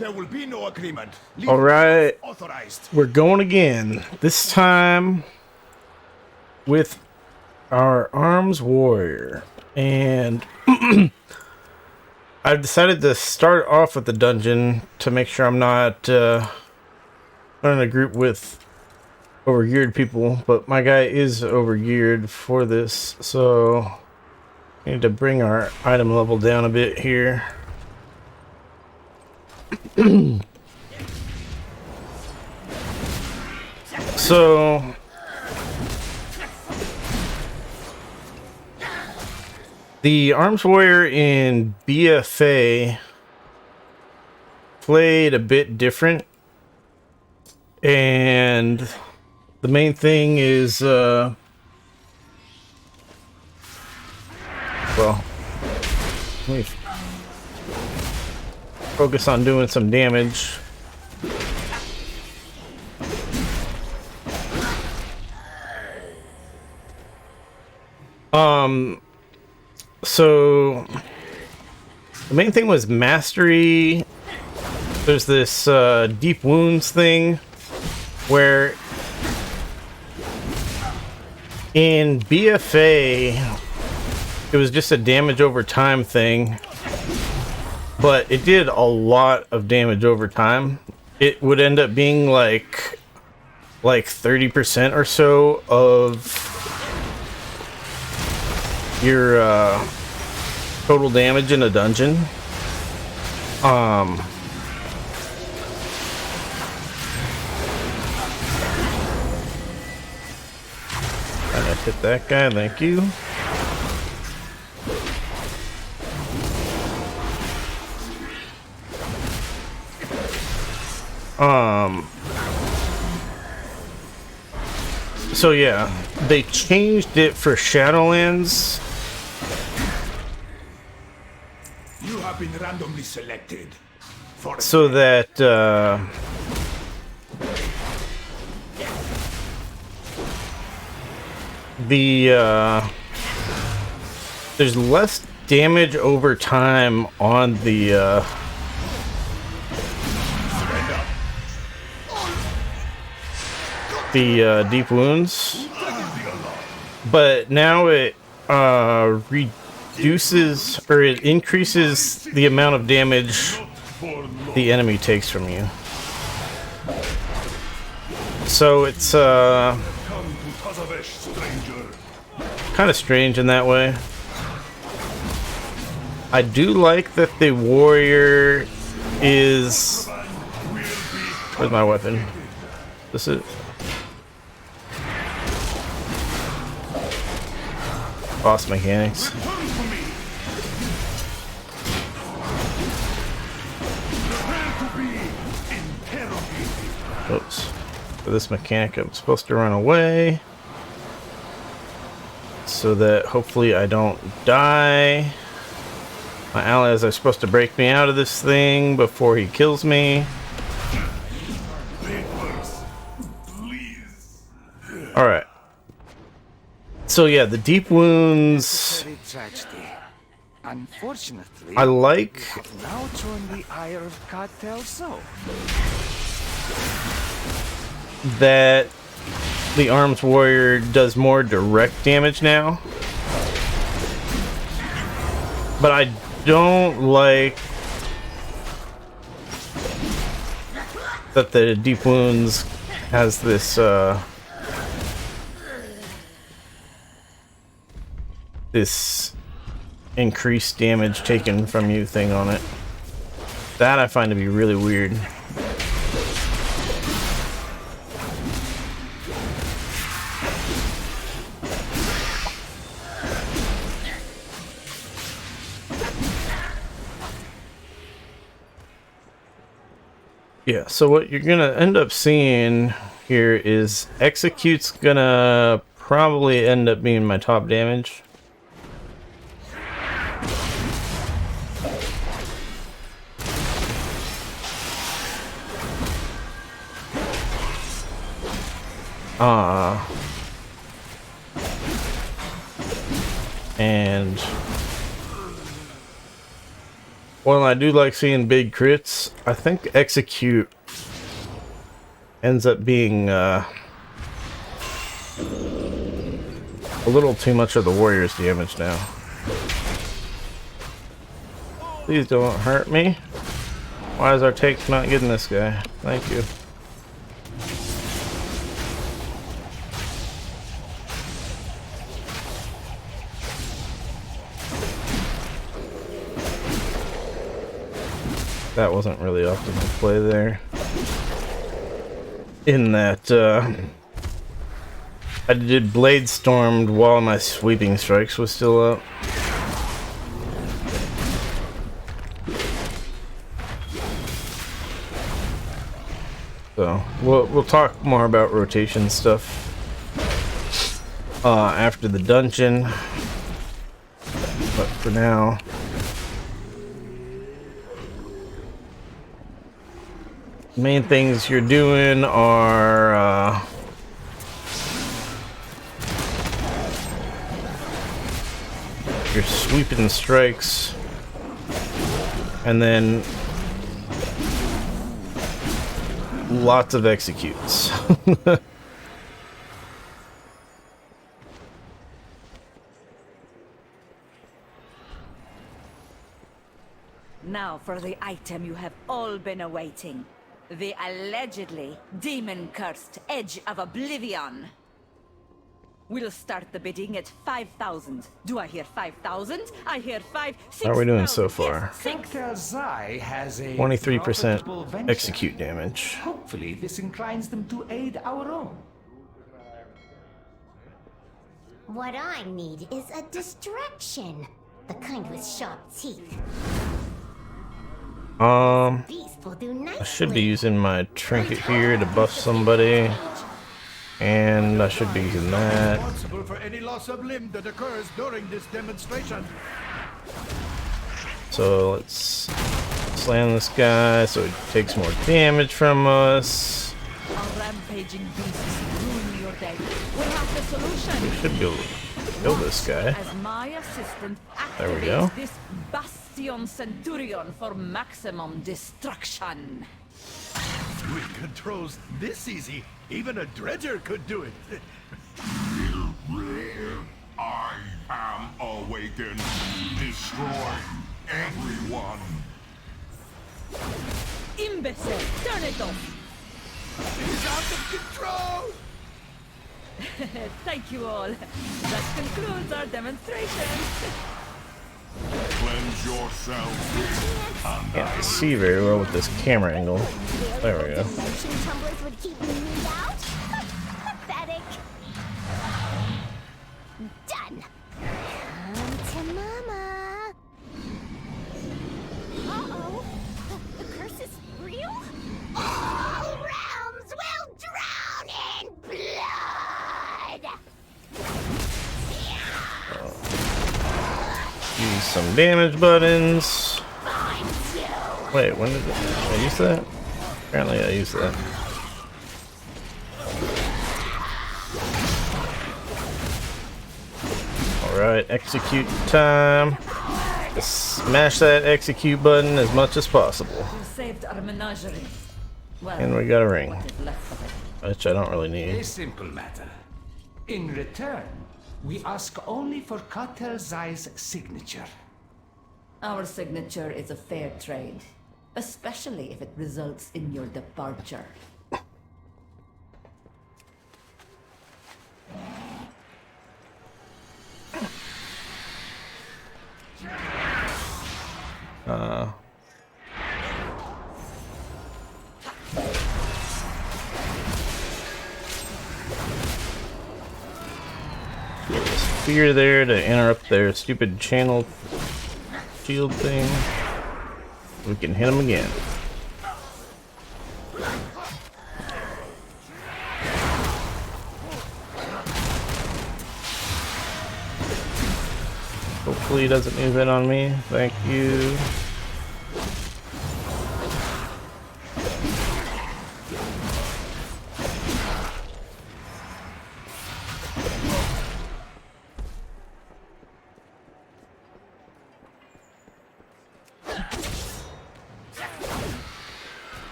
There will be no agreement. All right, Authorized. we're going again. This time with our arms warrior, and I've decided to start off with the dungeon to make sure I'm not running a group with overgeared people. But my guy is overgeared for this, so I need to bring our item level down a bit here. So the arms warrior in BFA played a bit different, and the main thing is well, let me focus on doing some damage. So the main thing was mastery. There's this deep wounds thing where in BFA it was just a damage over time thing, but it did a lot of damage over time. It would end up being like 30% or so of your total damage in a dungeon. I hit that guy, thank you. So yeah, they changed it for Shadowlands. You have been randomly selected for So that there's less damage over time on the deep wounds, but now it reduces, or it increases the amount of damage the enemy takes from you. So it's kind of strange in that way. I do like that the warrior is... Where's my weapon? This is... Boss mechanics. Oops. For this mechanic, I'm supposed to run away so that hopefully I don't die. My allies are supposed to break me out of this thing before he kills me. Alright. So yeah, the deep wounds... Unfortunately, I like... now join the ire of cartel, so that the arms warrior does more direct damage now, but I don't like that the deep wounds has this this increased damage taken from you thing on it. That I find to be really weird. Yeah, so what you're gonna end up seeing here is Execute's gonna probably end up being my top damage. And Well, I do like seeing big crits. I think execute ends up being a little too much of the warrior's damage now. Please don't hurt me. Why is our take not getting this guy? Thank you. That wasn't really optimal play there. In that, I did Blade Stormed while my Sweeping Strikes was still up. So, we'll talk more about rotation stuff after the dungeon. But for now... main things you're doing are your sweeping strikes, and then lots of executes. Now for the item you have all been awaiting. The allegedly demon-cursed Edge of Oblivion. We'll start the bidding at 5,000. Do I hear 5,000? I hear 5, 6,000. How are we doing so far? 23% execute damage. Hopefully this inclines them to aid our own. What I need is a distraction. The kind with sharp teeth. Beast will do nicely. I should be using my trinket here to buff somebody, and I should be using that. Responsible for any loss of limb that occurs during this demonstration. So let's slam this guy so he takes more damage from us. Our rampaging beasts ruin your day. We have the solution. We should be able to kill this guy. As my assistant There we go. activates this Bastion Centurion for maximum destruction. With controls this easy, even a dredger could do it. I am awakened. Destroy everyone. Imbecile, turn it off. He's out of control! Thank you all. That concludes our demonstration. Cleanse yourself. Can't see very well with this camera angle. There we go. Dimension tumblers would keep me out? Pathetic. Done. Come to mama. Uh-oh. The curse is real? All realms will drown in blood! Use some damage buttons. Wait, when did I use that? Apparently I used that. Alright, execute time. Smash that execute button as much as possible. You saved our menagerie. Well, And we got a ring, what is left of it. which I don't really A need. simple matter. In return, we ask only for Katel'Zai's signature. Our signature is a fair trade, especially if it results in your departure. Spear there to interrupt their stupid channel shield thing. We can hit them again. Hopefully he doesn't move in on me. Thank you.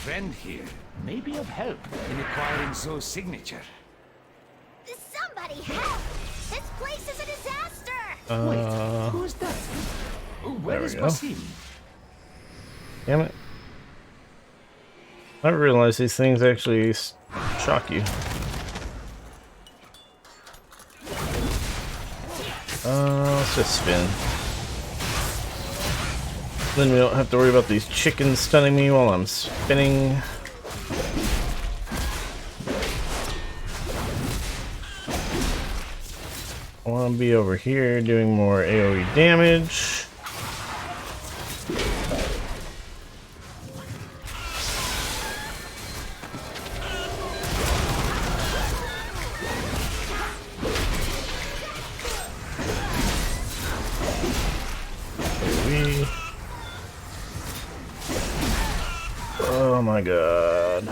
friend here may be of help in acquiring Zoe's signature. Somebody help! This place is a disaster! Wait, who's that? Where we is go. Basim? Damn it. I didn't realize these things actually shock you. Let's just spin. Then we don't have to worry about these chickens stunning me while I'm spinning. I want to be over here doing more AoE damage. Oh my god.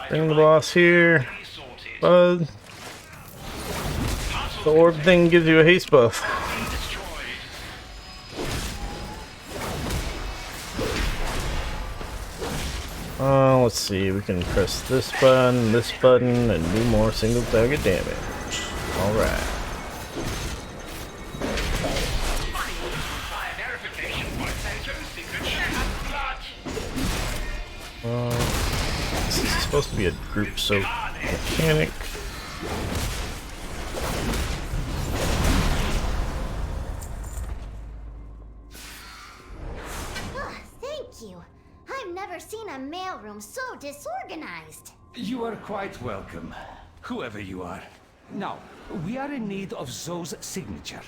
Bring the boss here. Bud. The orb thing gives you a haste buff. Let's see, we can press this button, and do more single target damage. Alright. This is supposed to be a group soap mechanic. Thank you. I've never seen a mailroom so disorganized. You are quite welcome, whoever you are. Now, we are in need of Zoe's signature.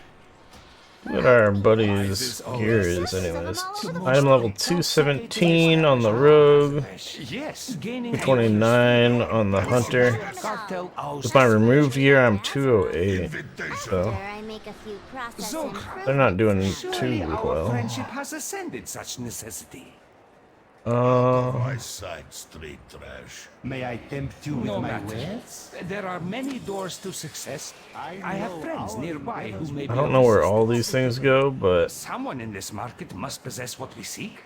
What our buddy's gear is, anyways. Item level 217 on the rogue, Yes, gaining 229 on the hunter. cartel With my removed gear, I'm 208. After So I make a few process Zoe, they're not doing surely too our well. friendship has ascended such necessity. My side street trash. May I tempt you with No my matter. wares? There are many doors to success. I have friends nearby who may be I don't know where of all these things go, but Someone in this market must possess what we seek.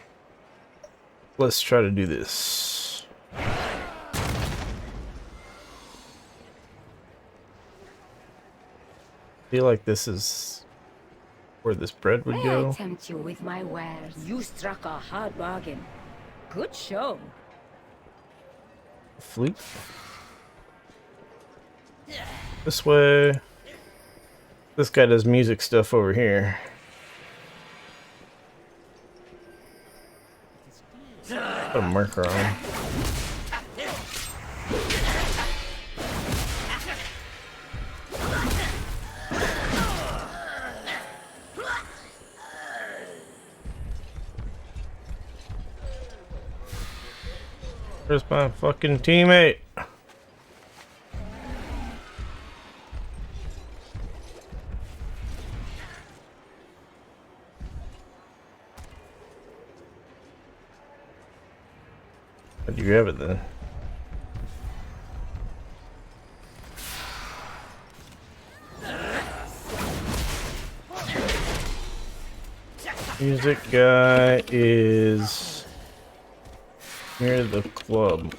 let's try to do this. Feel like this is where this bread would May I go. tempt you with my wares? You struck a hard bargain. Good show. Flute. This way. This guy does music stuff over here. Put a marker on him. Where's my fucking teammate? How'd you grab it then? Music guy is near the club.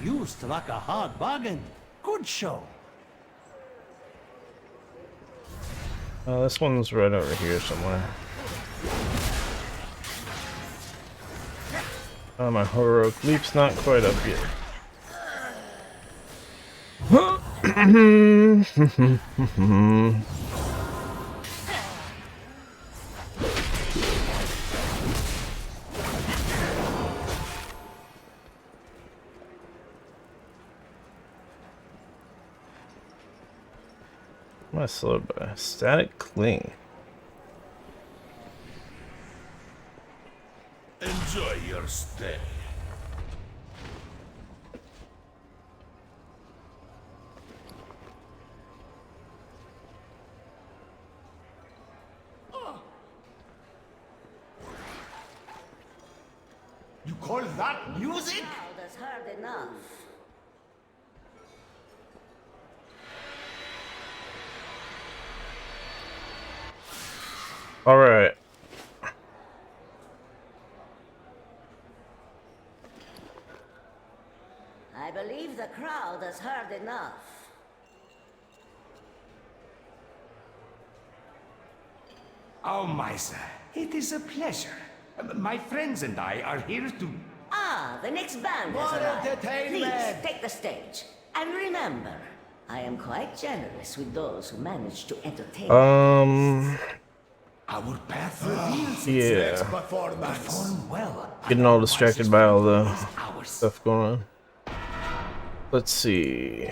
You struck a hard bargain. Good show. This one's right over here somewhere. My heroic leap's not quite up yet. Am I slowed by static cling? Enjoy your stay. You call that music? That's hard enough. All right. I believe the crowd has heard enough. Oh, Misa, it is a pleasure. My friends and I are here to... Ah, the next band has More arrived. entertainment! Please, take the stage. And remember, I am quite generous with those who manage to entertain. Our path reveals Yeah. perform well. Getting all distracted by all the Ours. stuff going on. Let's see.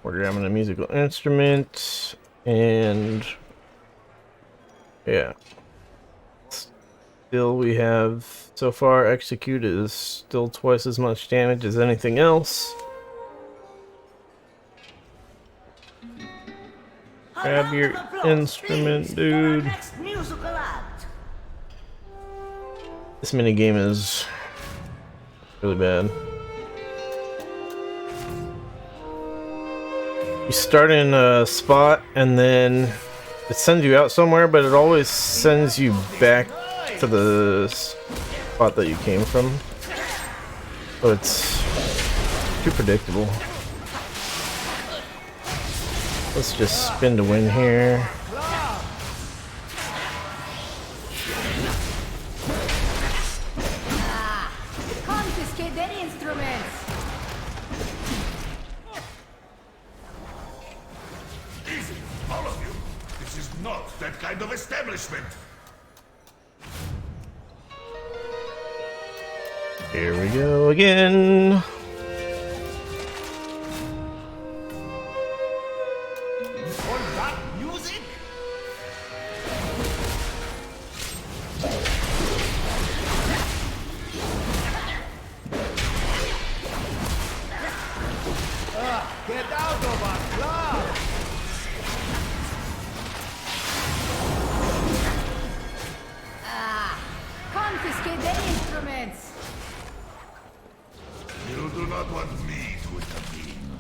We're grabbing a musical instrument and yeah. Still we have so far execute is still twice as much damage as anything else. Grab your instrument, dude. Next musical act. This minigame is really bad. You start in a spot and then it sends you out somewhere, but it always sends you back to the spot that you came from. So it's too predictable. Let's just spin to win here. Confiscate their instruments. Easy, all of you. This is not that kind of establishment. Here we go again. Call that music? Get out of our club! Confiscate their instruments. You do not want me to intervene.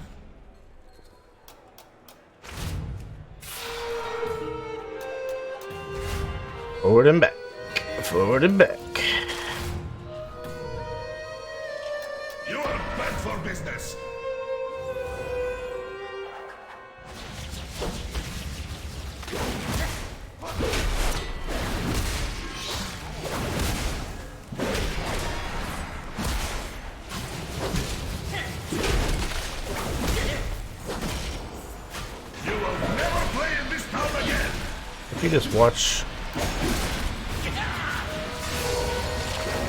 Forward and back. Forward and back. You are bad for business. You will never play in this town again. If you just watch,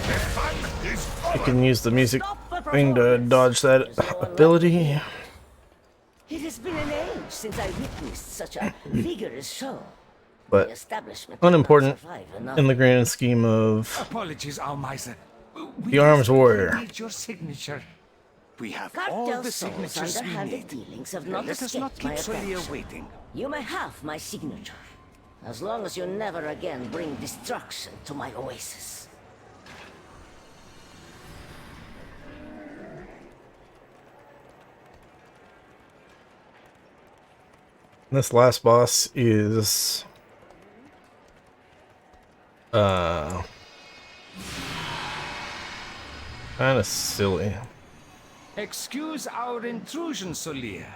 The fun is you over. can use the music thing to dodge that ability. It has been an age since I witnessed such a vigorous show. But The establishment unimportant cannot survive enough. in the grand scheme of Apologies, Almisa. The Arms Warrior. Need your signature. We have all Cartel the souls signatures we underhanded need. dealings have not Let us escaped not my keep Solia attention. waiting. You may have my signature, as long as you never again bring destruction to my oasis. this last boss is kind of silly. Excuse our intrusion, Solia.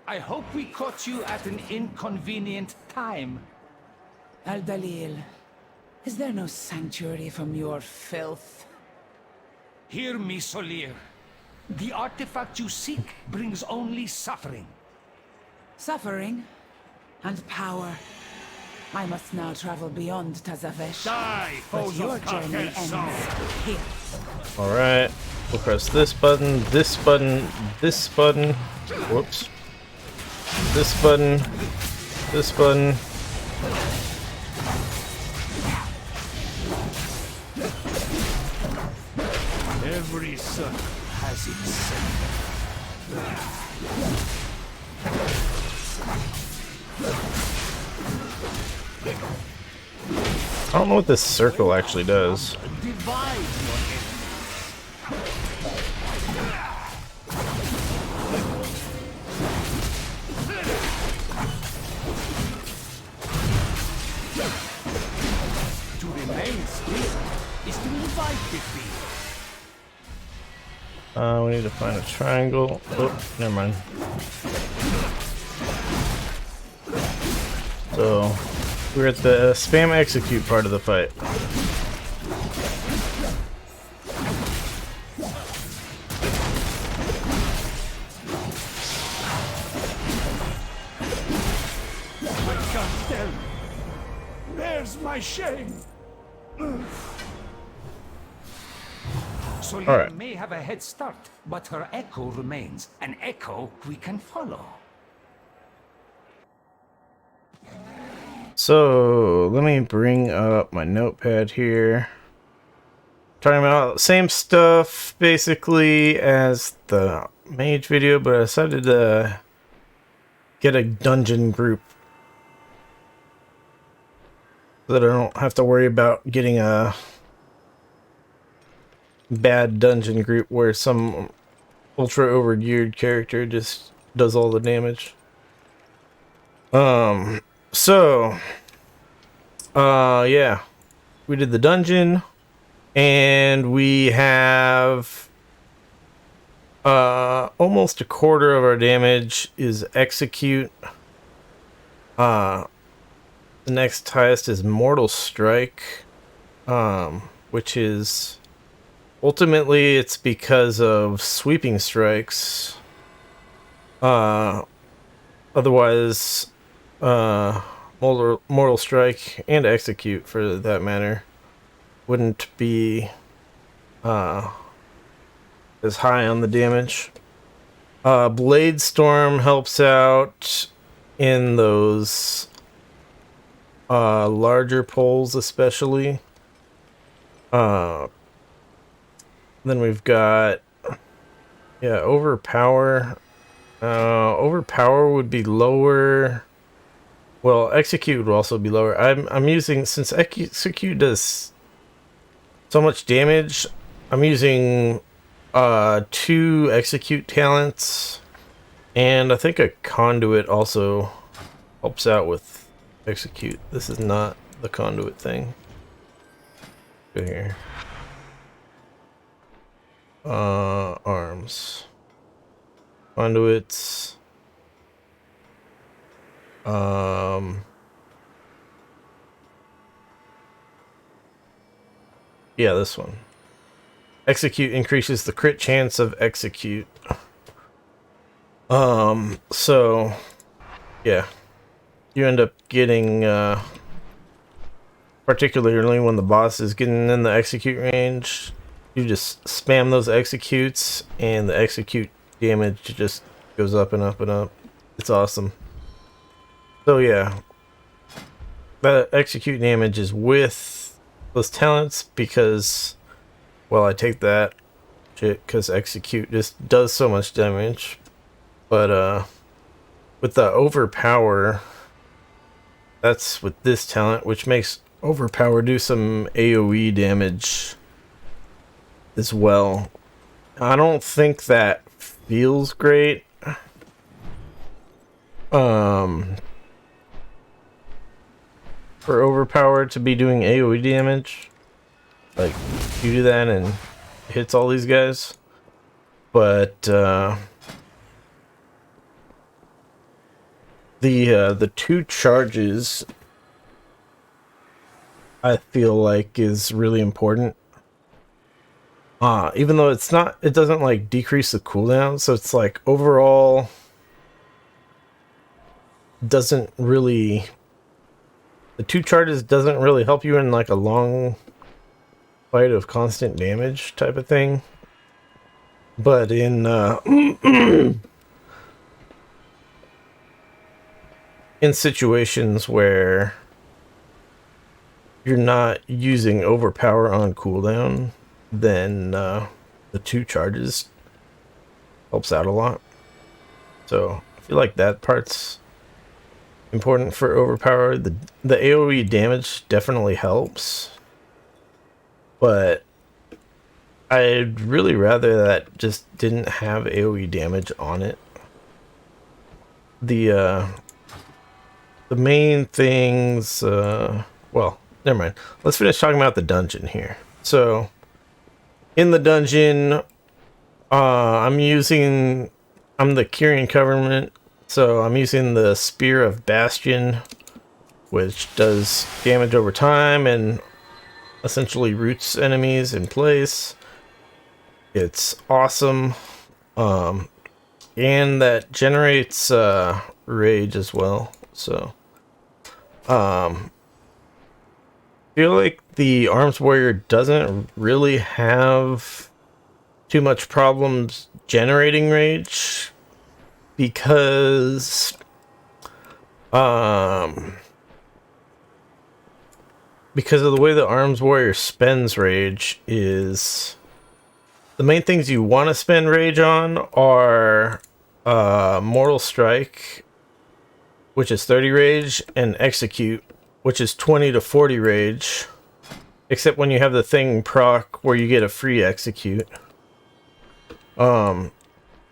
I hope we caught you at an inconvenient time. Al-Dalil, is there no sanctuary from your filth? Hear me, Solir. The artifact you seek brings only suffering. Suffering and power. I must now travel beyond Tazavesh. Die, But foes your of journey Cartel ends Soul. here. Alright, we'll press this button, this button, this button, whoops, this button, this button. Every sun has its center. I don't know what this circle actually does. Divide your enemies. To remain still is to invite defeat. We need to find a triangle. Oh, never mind. So, we're at the spam execute part of the fight. I can't tell. Where's my shame? Solia Alright. may have a head start, but her echo remains. An echo we can follow. So, let me bring up my notepad here. Talking about same stuff, basically, as the mage video, but I decided to get a dungeon group so that I don't have to worry about getting a bad dungeon group where some ultra overgeared character just does all the damage. Yeah, we did the dungeon, and we have almost a quarter of our damage is execute. The next highest is Mortal Strike, which is ultimately it's because of sweeping strikes. Otherwise, Mortal Strike and Execute, for that matter, wouldn't be as high on the damage. Blade Storm helps out in those larger poles, especially. Then we've got Overpower. Overpower would be lower. Well, Execute would also be lower. I'm using, since Execute does so much damage, I'm using 2 Execute talents, and I think a Conduit also helps out with Execute. This is not the Conduit thing. Go here. Arms. Conduits. Yeah, this one. Execute increases the crit chance of Execute. So yeah, you end up getting particularly when the boss is getting in the Execute range, you just spam those Executes and the Execute damage just goes up and up and up. It's awesome. So yeah, the Execute damage is with those talents because, well, I take that shit because Execute just does so much damage. But with the Overpower, that's with this talent, which makes Overpower do some AoE damage as well. I don't think that feels great. For Overpower to be doing AoE damage, like you do that and it hits all these guys, but the 2 charges I feel like is really important. Even though it doesn't like decrease the cooldown, so it's like overall doesn't really. The 2 charges doesn't really help you in like a long fight of constant damage type of thing. But in in situations where you're not using overpower on cooldown, then the 2 charges helps out a lot. So I feel like that part's important for overpower. The AoE damage definitely helps, but I'd really rather that just didn't have AoE damage on it. The main things, well, never mind. Let's finish talking about the dungeon here. So, in the dungeon, I'm the Kyrian Covenant, so I'm using the Spear of Bastion, which does damage over time and essentially roots enemies in place. It's awesome. And that generates rage as well. So feel like the Arms Warrior doesn't really have too much problems generating rage because of the way the Arms Warrior spends rage is the main things you want to spend rage on are Mortal Strike, which is 30 rage, and Execute, which is 20 to 40 rage, except when you have the thing proc where you get a free Execute.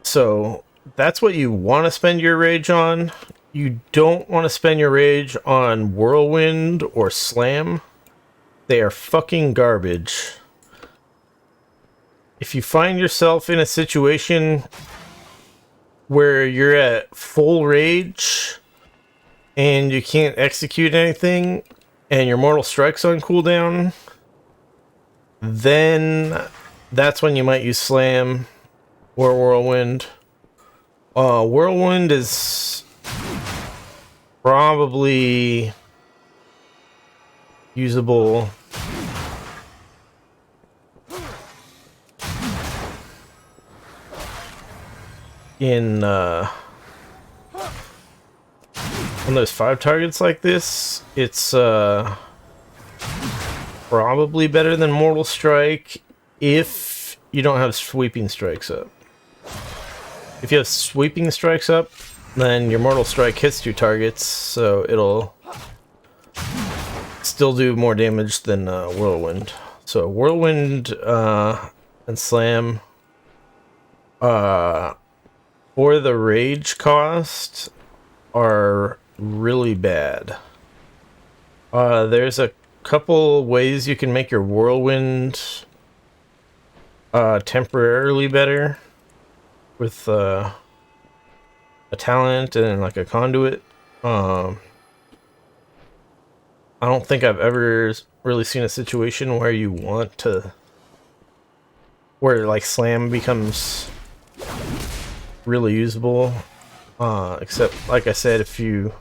So that's what you want to spend your rage on. You don't want to spend your rage on Whirlwind or Slam. They are fucking garbage. If you find yourself in a situation where you're at full rage and you can't execute anything and your Mortal Strike's on cooldown, then that's when you might use Slam or Whirlwind. Whirlwind is probably usable in when there's 5 targets like this. It's probably better than Mortal Strike if you don't have Sweeping Strikes up. If you have Sweeping Strikes up, then your Mortal Strike hits 2 targets, so it'll still do more damage than Whirlwind. So Whirlwind and Slam for the rage cost are really bad. There's a couple ways you can make your Whirlwind temporarily better with a talent and like a conduit. I don't think I've ever really seen a situation where you want to, where like Slam becomes really usable, except like I said, if you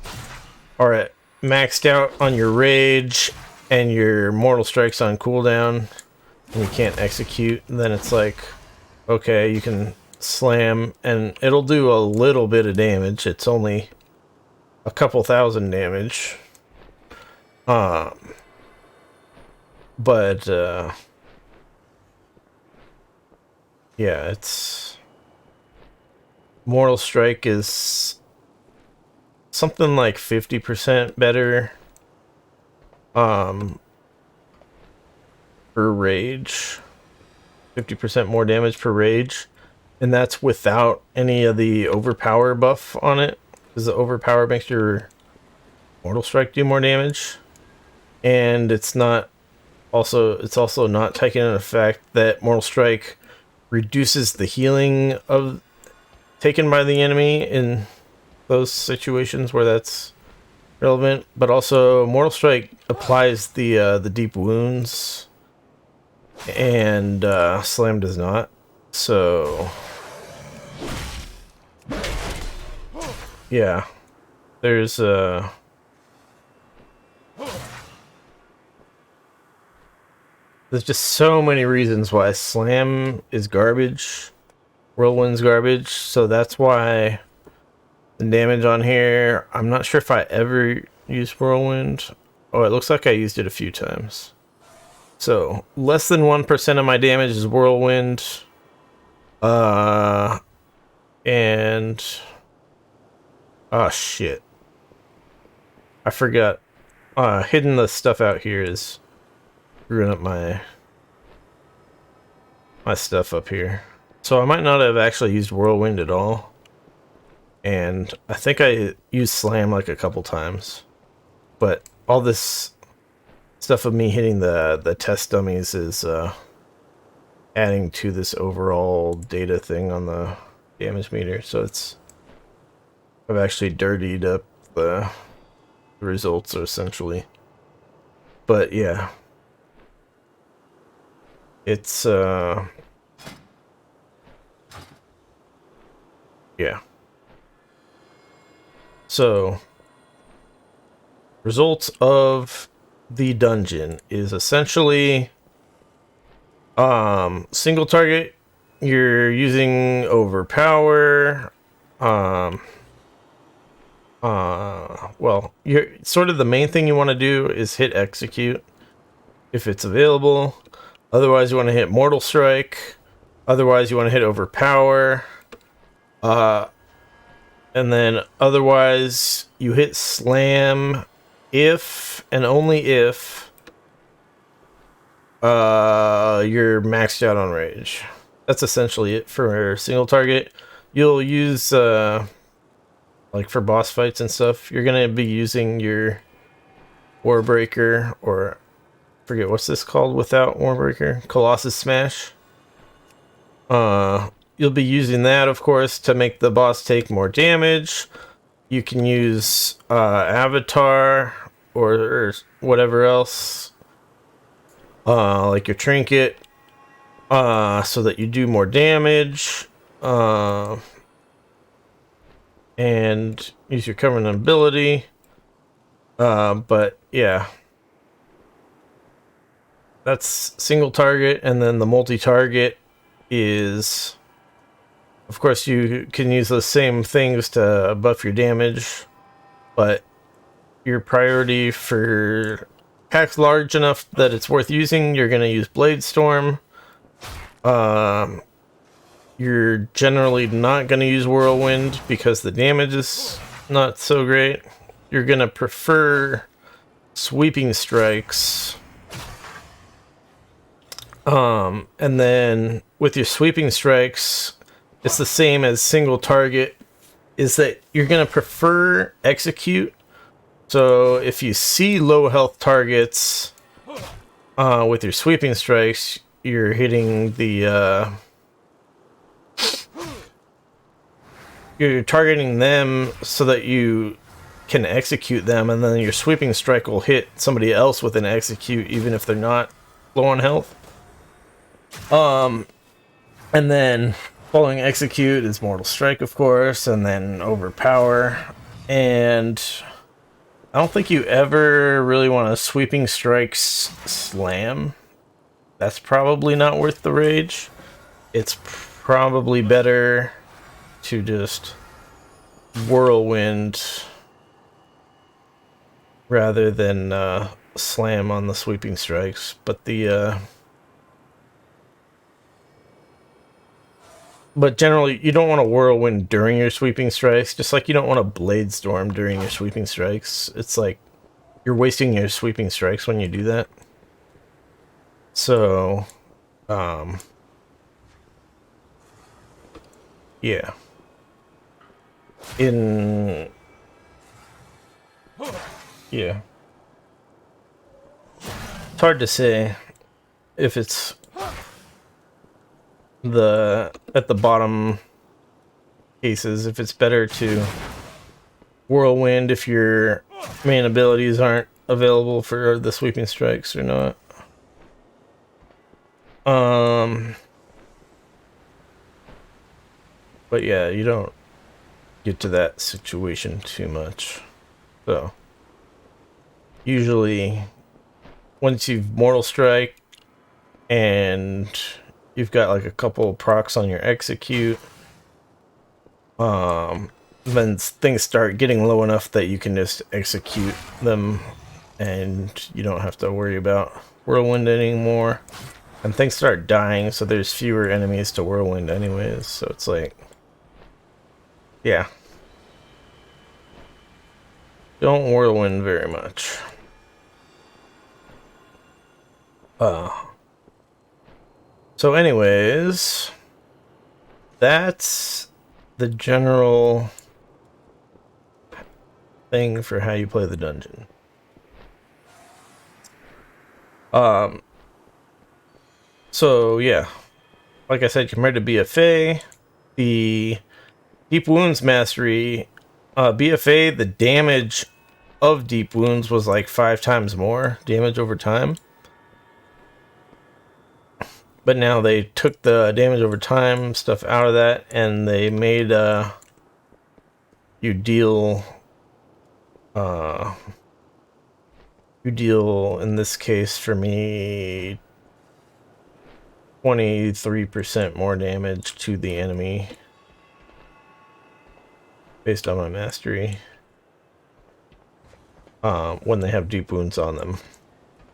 are at maxed out on your rage and your Mortal Strike's on cooldown and you can't execute, then it's like, okay, you can Slam and it'll do a little bit of damage. It's only a couple thousand damage. But yeah, it's Mortal Strike is something like 50% better for rage. 50% more damage per rage. And that's without any of the overpower buff on it, because the overpower makes your Mortal Strike do more damage. And it's also not taking into effect that Mortal Strike reduces the healing of taken by the enemy in those situations where that's relevant, but also Mortal Strike applies the deep wounds, and Slam does not. So yeah, there's just so many reasons why Slam is garbage, Whirlwind's garbage, so that's why the damage on here. I'm not sure if I ever used Whirlwind. Oh, it looks like I used it a few times. So, less than 1% of my damage is Whirlwind. And... oh, shit. I forgot. Hidden the stuff out here is screwing up my stuff up here. So I might not have actually used Whirlwind at all. And I think I used Slam like a couple times. But all this stuff of me hitting the test dummies is adding to this overall data thing on the damage meter. So I've actually dirtied up the results essentially. But yeah. It's yeah. So, results of the dungeon is essentially single target. You're using overpower. Well, you're sort of the main thing you want to do is hit execute if it's available. Otherwise, you want to hit Mortal Strike. Otherwise, you want to hit overpower. And then otherwise, you hit Slam if and only if you're maxed out on rage. That's essentially it for single target. You'll use like for boss fights and stuff, you're gonna be using your Warbreaker, or I forget what's this called without Warbreaker, Colossus Smash. You'll be using that, of course, to make the boss take more damage. You can use Avatar or whatever else, like your Trinket, so that you do more damage. And use your covering ability. But yeah. That's single target, and then the multi-target is, of course, you can use those same things to buff your damage, but your priority for packs large enough that it's worth using, you're going to use Blade Storm. You're generally not going to use Whirlwind because the damage is not so great. You're going to prefer Sweeping Strikes. And then with your Sweeping Strikes, it's the same as single target, is that you're going to prefer execute. So if you see low health targets with your Sweeping Strikes, you're hitting the you're targeting them so that you can execute them, and then your Sweeping Strike will hit somebody else with an execute even if they're not low on health. And then following execute is Mortal Strike, of course, and then overpower. And I don't think you ever really want to Sweeping Strikes Slam. That's probably not worth the rage. It's probably better to just Whirlwind rather than Slam on the Sweeping Strikes. But but generally, you don't want to Whirlwind during your Sweeping Strikes, just like you don't want to Blade Storm during your Sweeping Strikes. It's like you're wasting your Sweeping Strikes when you do that. So, yeah. Yeah. It's hard to say if it's at the bottom cases, if it's better to Whirlwind if your main abilities aren't available for the Sweeping Strikes or not. But yeah, you don't get to that situation too much. So usually once you've Mortal Strike and you've got like a couple of procs on your execute, then things start getting low enough that you can just execute them and you don't have to worry about Whirlwind anymore. And things start dying, so there's fewer enemies to Whirlwind anyways, so it's like, yeah. Don't Whirlwind very much. So anyways, that's the general thing for how you play the dungeon. So yeah, like I said, compared to BFA, the Deep Wounds Mastery, BFA, the damage of Deep Wounds was like 5 times more damage over time. But now they took the damage over time stuff out of that, and they made you deal in this case for me 23% more damage to the enemy based on my mastery when they have deep wounds on them,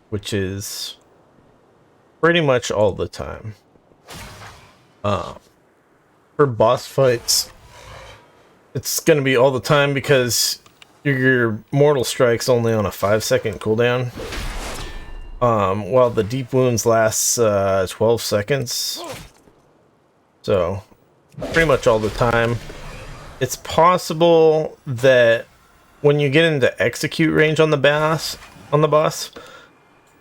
which is pretty much all the time. For boss fights, it's going to be all the time because your Mortal Strike's only on a 5-second cooldown, while the deep wounds lasts 12 seconds. So pretty much all the time. It's possible that when you get into execute range on the boss,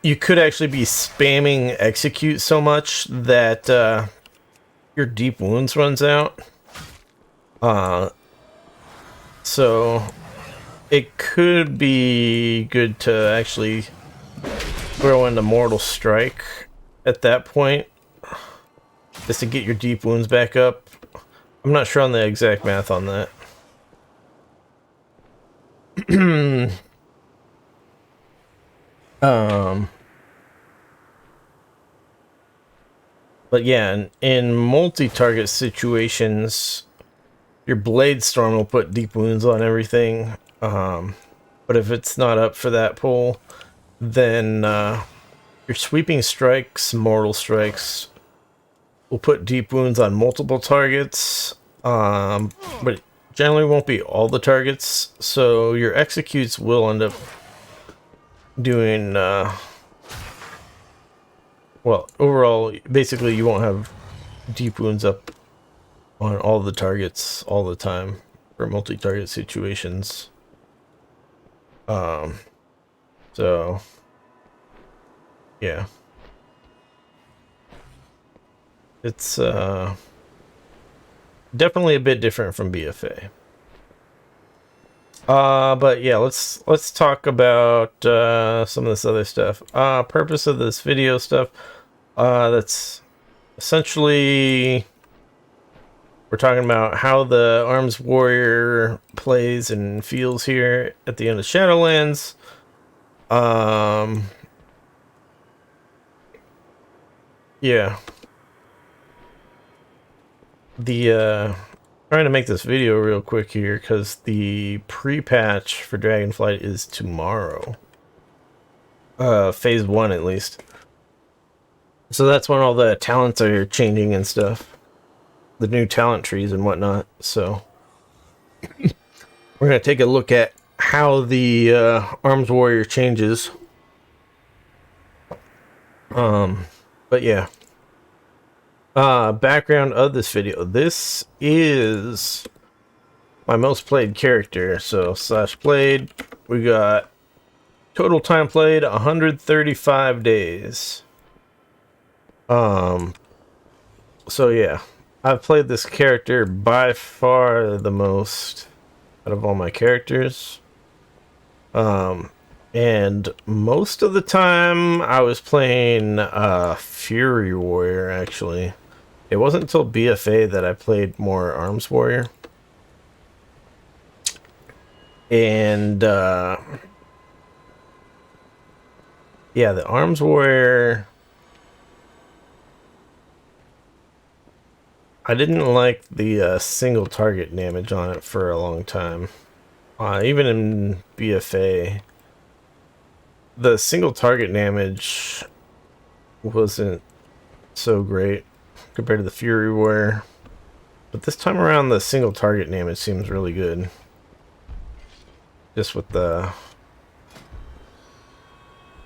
you could actually be spamming execute so much that your deep wounds runs out. So it could be good to actually throw in the Mortal Strike at that point, just to get your deep wounds back up. I'm not sure on the exact math on that. But yeah, in multi-target situations, your Blade Storm will put deep wounds on everything. But if it's not up for that pull, then your Sweeping Strikes, Mortal Strikes, will put deep wounds on multiple targets. But it generally won't be all the targets, so your executes will end up doing well, overall, basically you won't have deep wounds up on all the targets all the time for multi-target situations. So yeah, it's definitely a bit different from BFA. But yeah, let's talk about some of this other stuff. Purpose of this video stuff, that's essentially we're talking about how the Arms Warrior plays and feels here at the end of Shadowlands. Yeah. Trying to make this video real quick here because the pre-patch for Dragonflight is tomorrow. Phase 1 at least. So that's when all the talents are changing and stuff. The new talent trees and whatnot. So we're going to take a look at how the Arms Warrior changes. But yeah. Background of this video. This is my most played character. So slash played. We got total time played 135 days. So yeah, I've played this character by far the most out of all my characters. And most of the time I was playing Fury Warrior actually. It wasn't until BFA that I played more Arms Warrior. And yeah, the Arms Warrior I didn't like the single target damage on it for a long time. Even in BFA, the single target damage wasn't so great compared to the Fury Warrior. But this time around, the single target damage seems really good. Just with the...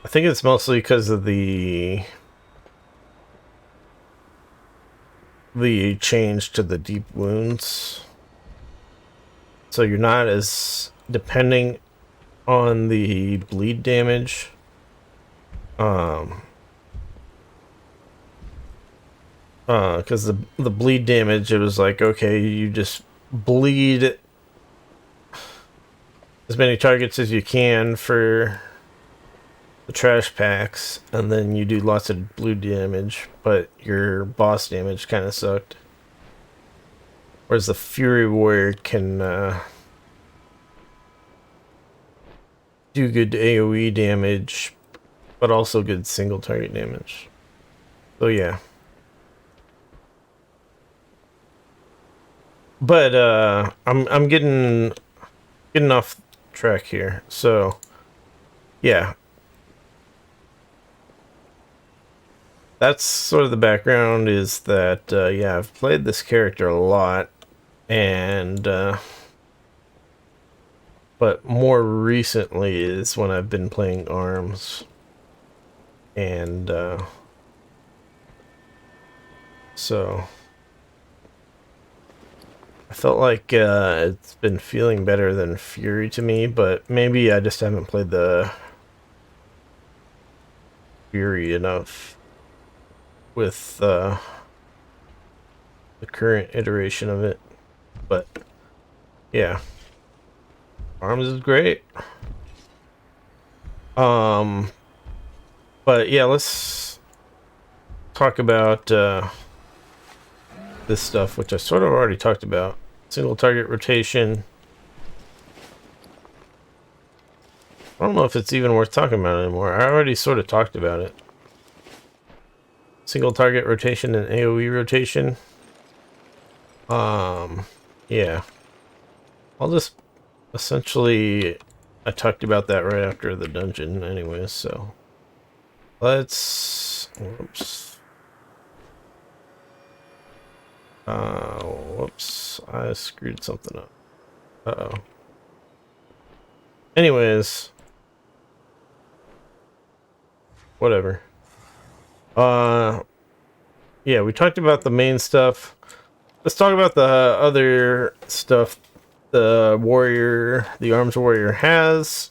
I think it's mostly because of the change to the deep wounds. So you're not as depending on the bleed damage. Because the bleed damage, it was like, okay, you just bleed as many targets as you can for the trash packs, and then you do lots of blue damage, but your boss damage kind of sucked. Whereas the Fury Warrior can do good AoE damage, but also good single target damage. So yeah. But I'm getting off track here. So yeah. That's sort of the background, is that yeah, I've played this character a lot, and but more recently is when I've been playing ARMS, and so I felt like it's been feeling better than Fury to me, but maybe I just haven't played the Fury enough with the current iteration of it. But yeah, ARMS is great. But yeah, let's talk about this stuff, which I sort of already talked about. Single target rotation. I don't know if it's even worth talking about anymore. I already sort of talked about it. Single target rotation and AoE rotation. Yeah. I'll just essentially, I talked about that right after the dungeon anyways, so let's, whoops. Whoops, I screwed something up. Uh-oh. Anyways, whatever. Yeah, we talked about the main stuff. Let's talk about the other stuff the warrior, the ARMS warrior has,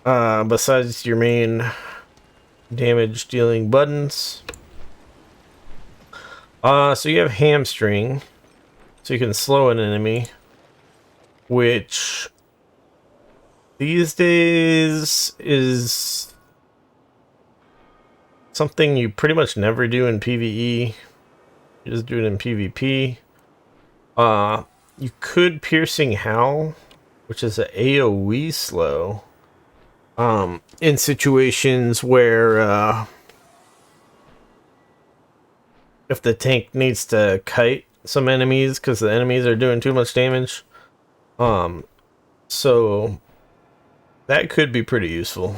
besides your main damage dealing buttons. So you have hamstring, so you can slow an enemy, which these days is something you pretty much never do in PvE. You just do it in PvP. You could Piercing Howl, which is an AoE slow, in situations where if the tank needs to kite some enemies because the enemies are doing too much damage. So that could be pretty useful.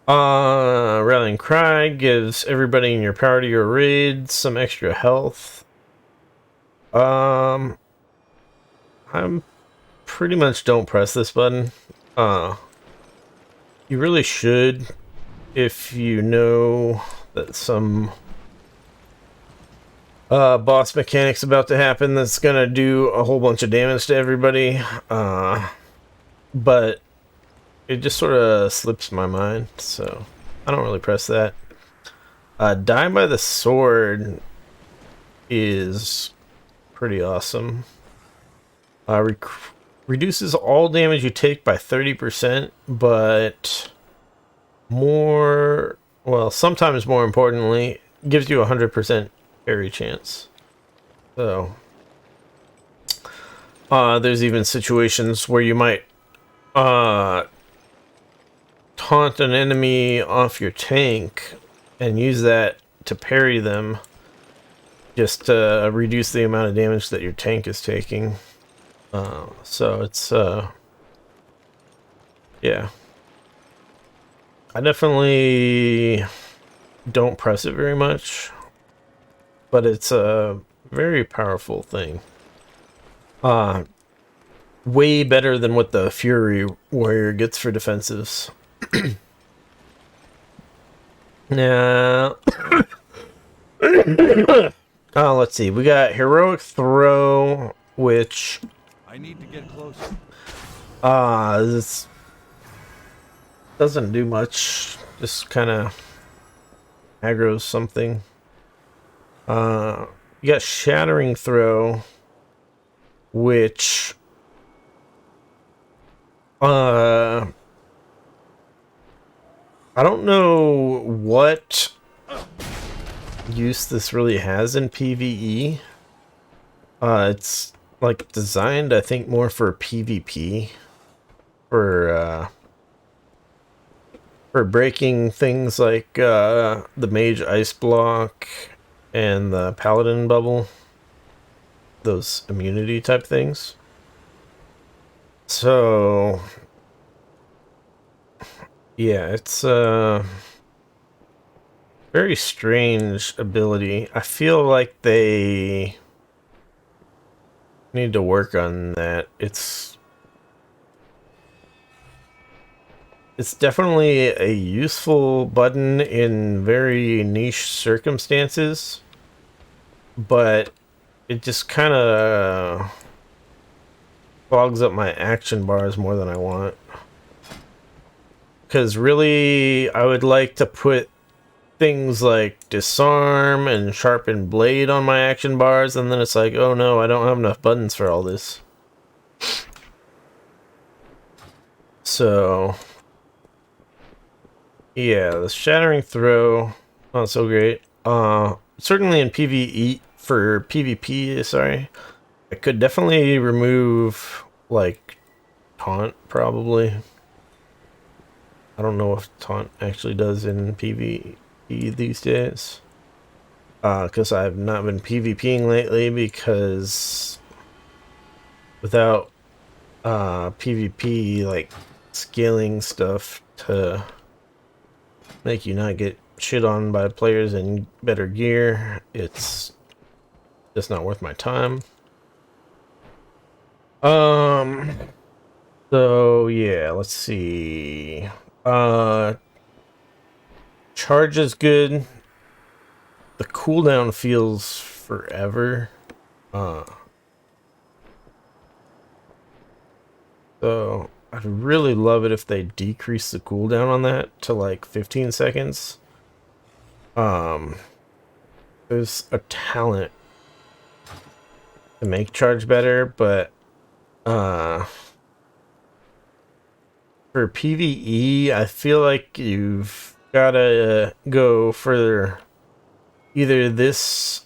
Rallying Cry gives everybody in your party or raid some extra health. I'm pretty much don't press this button. You really should, if you know that some boss mechanic's about to happen that's gonna do a whole bunch of damage to everybody. But it just sort of slips my mind, so I don't really press that. Die by the sword is pretty awesome. Reduces all damage you take by 30%, but more, well, sometimes more importantly, gives you a 100% parry chance. So there's even situations where you might taunt an enemy off your tank and use that to parry them, just reduce the amount of damage that your tank is taking. So it's yeah. I definitely don't press it very much, but it's a very powerful thing. Way better than what the Fury Warrior gets for defensives. Now, let's see. We got Heroic Throw, which I need to get closer. this doesn't do much. Just kind of aggroes something. You got Shattering Throw, which I don't know what use this really has in PvE. It's like designed, I think, more for PvP, for breaking things like the Mage Ice Block and the Paladin Bubble, those immunity type things. So yeah, it's a very strange ability. I feel like they need to work on that. It's definitely a useful button in very niche circumstances, but it just kind of clogs up my action bars more than I want. Because really, I would like to put things like Disarm and Sharpen Blade on my action bars, and then it's like, oh no, I don't have enough buttons for all this. So yeah, the Shattering Throw, not so great. Certainly in PvE, for PvP, sorry, I could definitely remove, like, Taunt, probably. I don't know if Taunt actually does in PvE these days. Because I've not been PvPing lately, because without PvP, like, scaling stuff to make you not get shit on by players in better gear, it's just not worth my time. So yeah, let's see. Charge is good. The cooldown feels forever. So I'd really love it if they decrease the cooldown on that to like 15 seconds. There's a talent to make charge better, but for PvE, I feel like you've gotta go for either this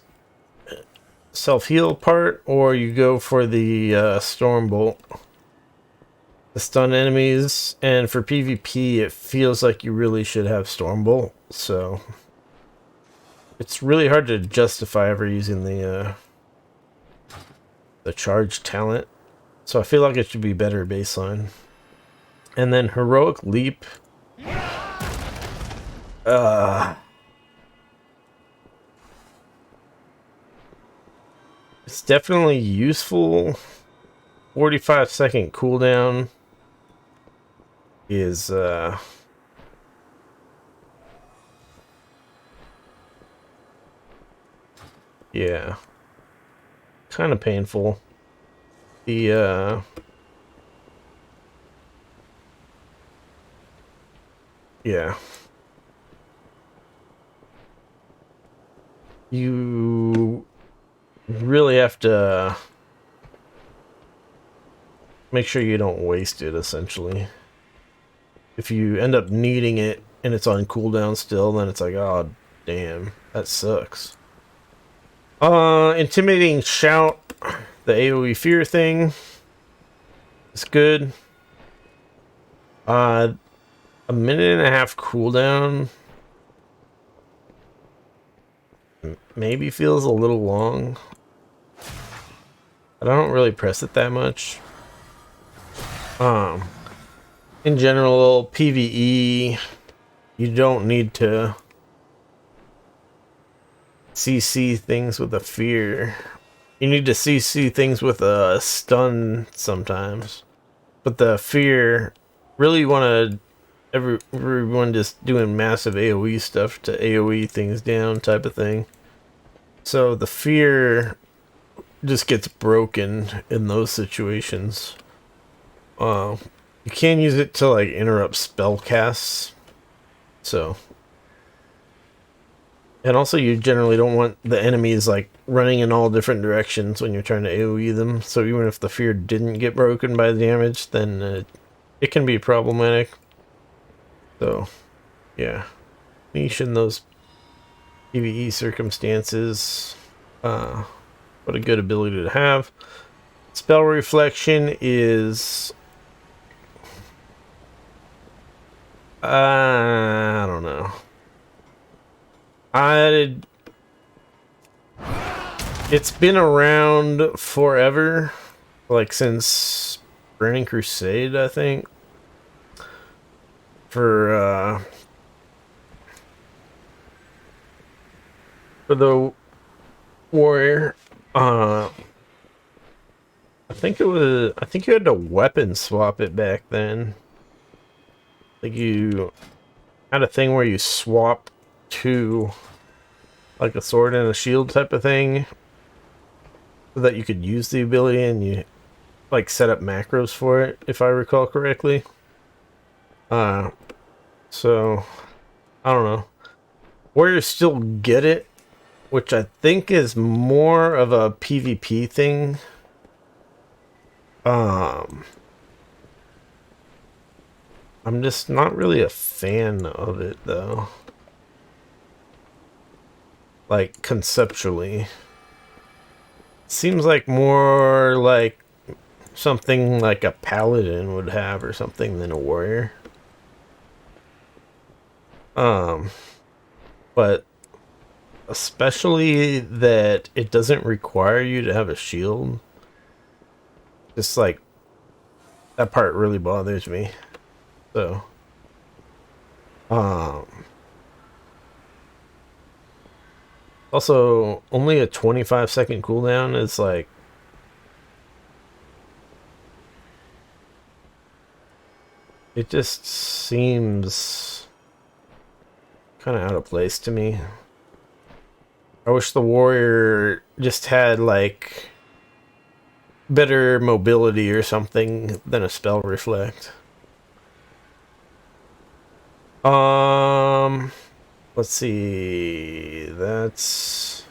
self-heal part, or you go for the Storm Bolt to stun enemies. And for PvP, it feels like you really should have Storm Bolt, so it's really hard to justify ever using the charge talent. So I feel like it should be better baseline. And then Heroic Leap. It's definitely useful. 45-second cooldown is yeah, kind of painful. The yeah, you really have to make sure you don't waste it, essentially. If you end up needing it and it's on cooldown still, then it's like, oh damn, that sucks. Intimidating Shout, the AoE fear thing, it's good. A minute and a half cooldown. maybe feels a little long. But I don't really press it that much. In general, PvE, you don't need to CC things with a fear. You need to CC things with a stun sometimes. But the fear, really you want to everyone just doing massive AoE stuff to AoE things down type of thing. So the fear just gets broken in those situations. You can use it to like interrupt spell casts. So, and also you generally don't want the enemies like running in all different directions when you're trying to AoE them. So even if the fear didn't get broken by the damage, then it can be problematic. So, yeah, niche in those PvE circumstances. What a good ability to have. Spell reflection is I don't know. It's been around forever, like since Burning Crusade, I think. For the warrior, I think you had to weapon swap it back then. Like you had a thing where you swap to like a sword and a shield type of thing so that you could use the ability, and you like set up macros for it, if I recall correctly. So I don't know. Warriors still get it, which I think is more of a PvP thing. I'm just not really a fan of it though. Like conceptually. Seems like more like something like a paladin would have or something than a warrior. But especially that it doesn't require you to have a shield. Just like that part really bothers me. So also only a 25-second cooldown is like it just seems kind of out of place to me. I wish the warrior just had like better mobility or something than a spell reflect. Let's see. That's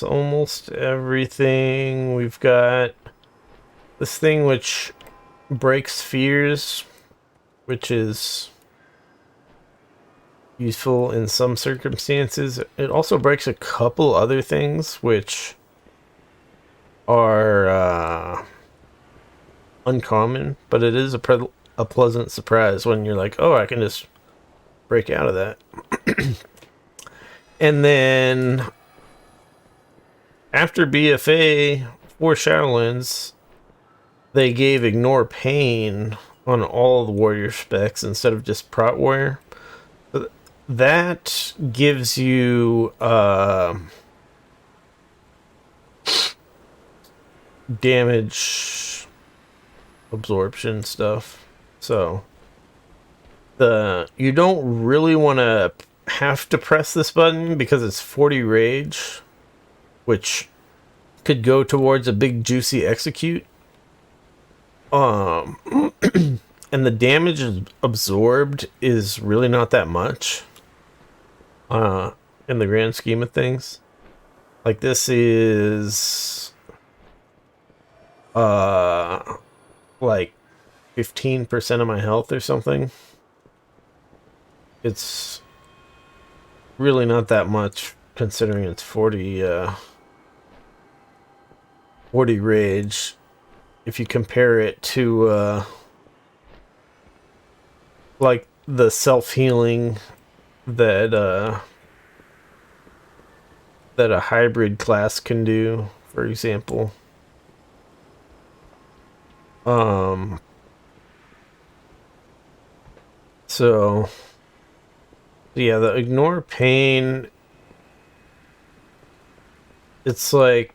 almost everything. We've got this thing which breaks fears, which is useful in some circumstances. It also breaks a couple other things which are uncommon, but it is a pleasant surprise when you're like, oh, I can just break out of that. And then after BFA for Shadowlands, they gave Ignore Pain on all the warrior specs instead of just Prot Warrior. That gives you damage absorption stuff. So you don't really want to have to press this button because it's 40 rage, which could go towards a big juicy execute. And the damage absorbed is really not that much in the grand scheme of things. Like this is like 15% of my health or something. It's really not that much considering it's 40 rage. If you compare it to like the self-healing that that a hybrid class can do, for example. So yeah, the ignore pain, it's like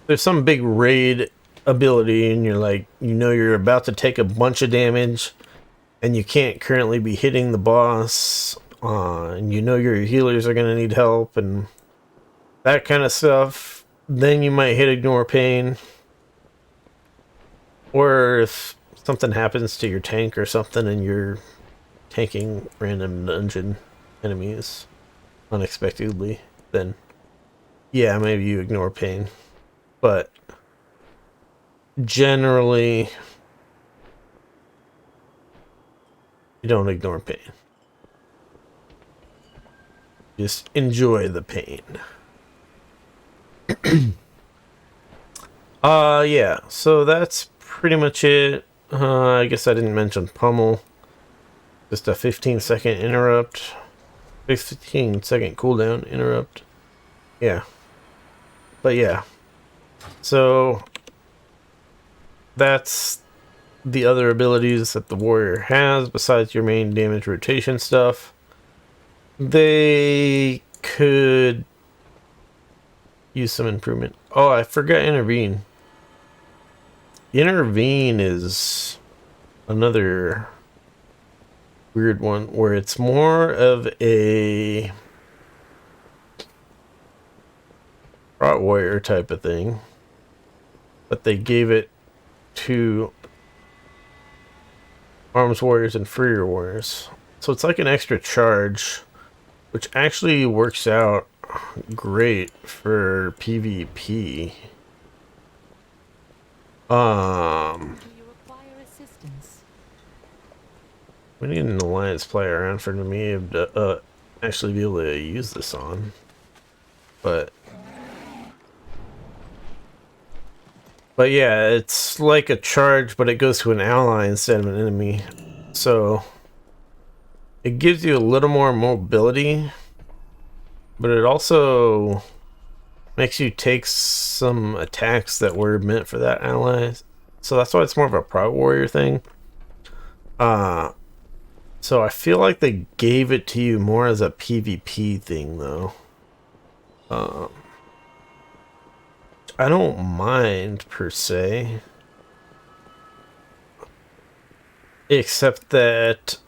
there's some big raid ability and you're like, you know, you're about to take a bunch of damage and you can't currently be hitting the boss, and you know your healers are gonna need help and that kind of stuff. Then you might hit ignore pain. Or if something happens to your tank or something and you're tanking random dungeon enemies unexpectedly, then yeah, maybe you ignore pain. But generally, you don't ignore pain. Just enjoy the pain. Yeah, so that's pretty much it. I guess I didn't mention pummel. Just a 15-second interrupt. 15-second cooldown interrupt. Yeah. But yeah. So that's the other abilities that the warrior has besides your main damage rotation stuff. They could use some improvement. Oh, I forgot intervene. Intervene is another weird one where it's more of a Rot Warrior type of thing, but they gave it to Arms Warriors and Freer Warriors. So it's like an extra charge, which actually works out great for PvP. Do you require assistance? We need an alliance player around for me to actually be able to use this on. But yeah, it's like a charge, but it goes to an ally instead of an enemy. So it gives you a little more mobility, but it also makes you take some attacks that were meant for that ally. So that's why it's more of a Prot Warrior thing. So I feel like they gave it to you more as a PvP thing, though. I don't mind, per se. Except that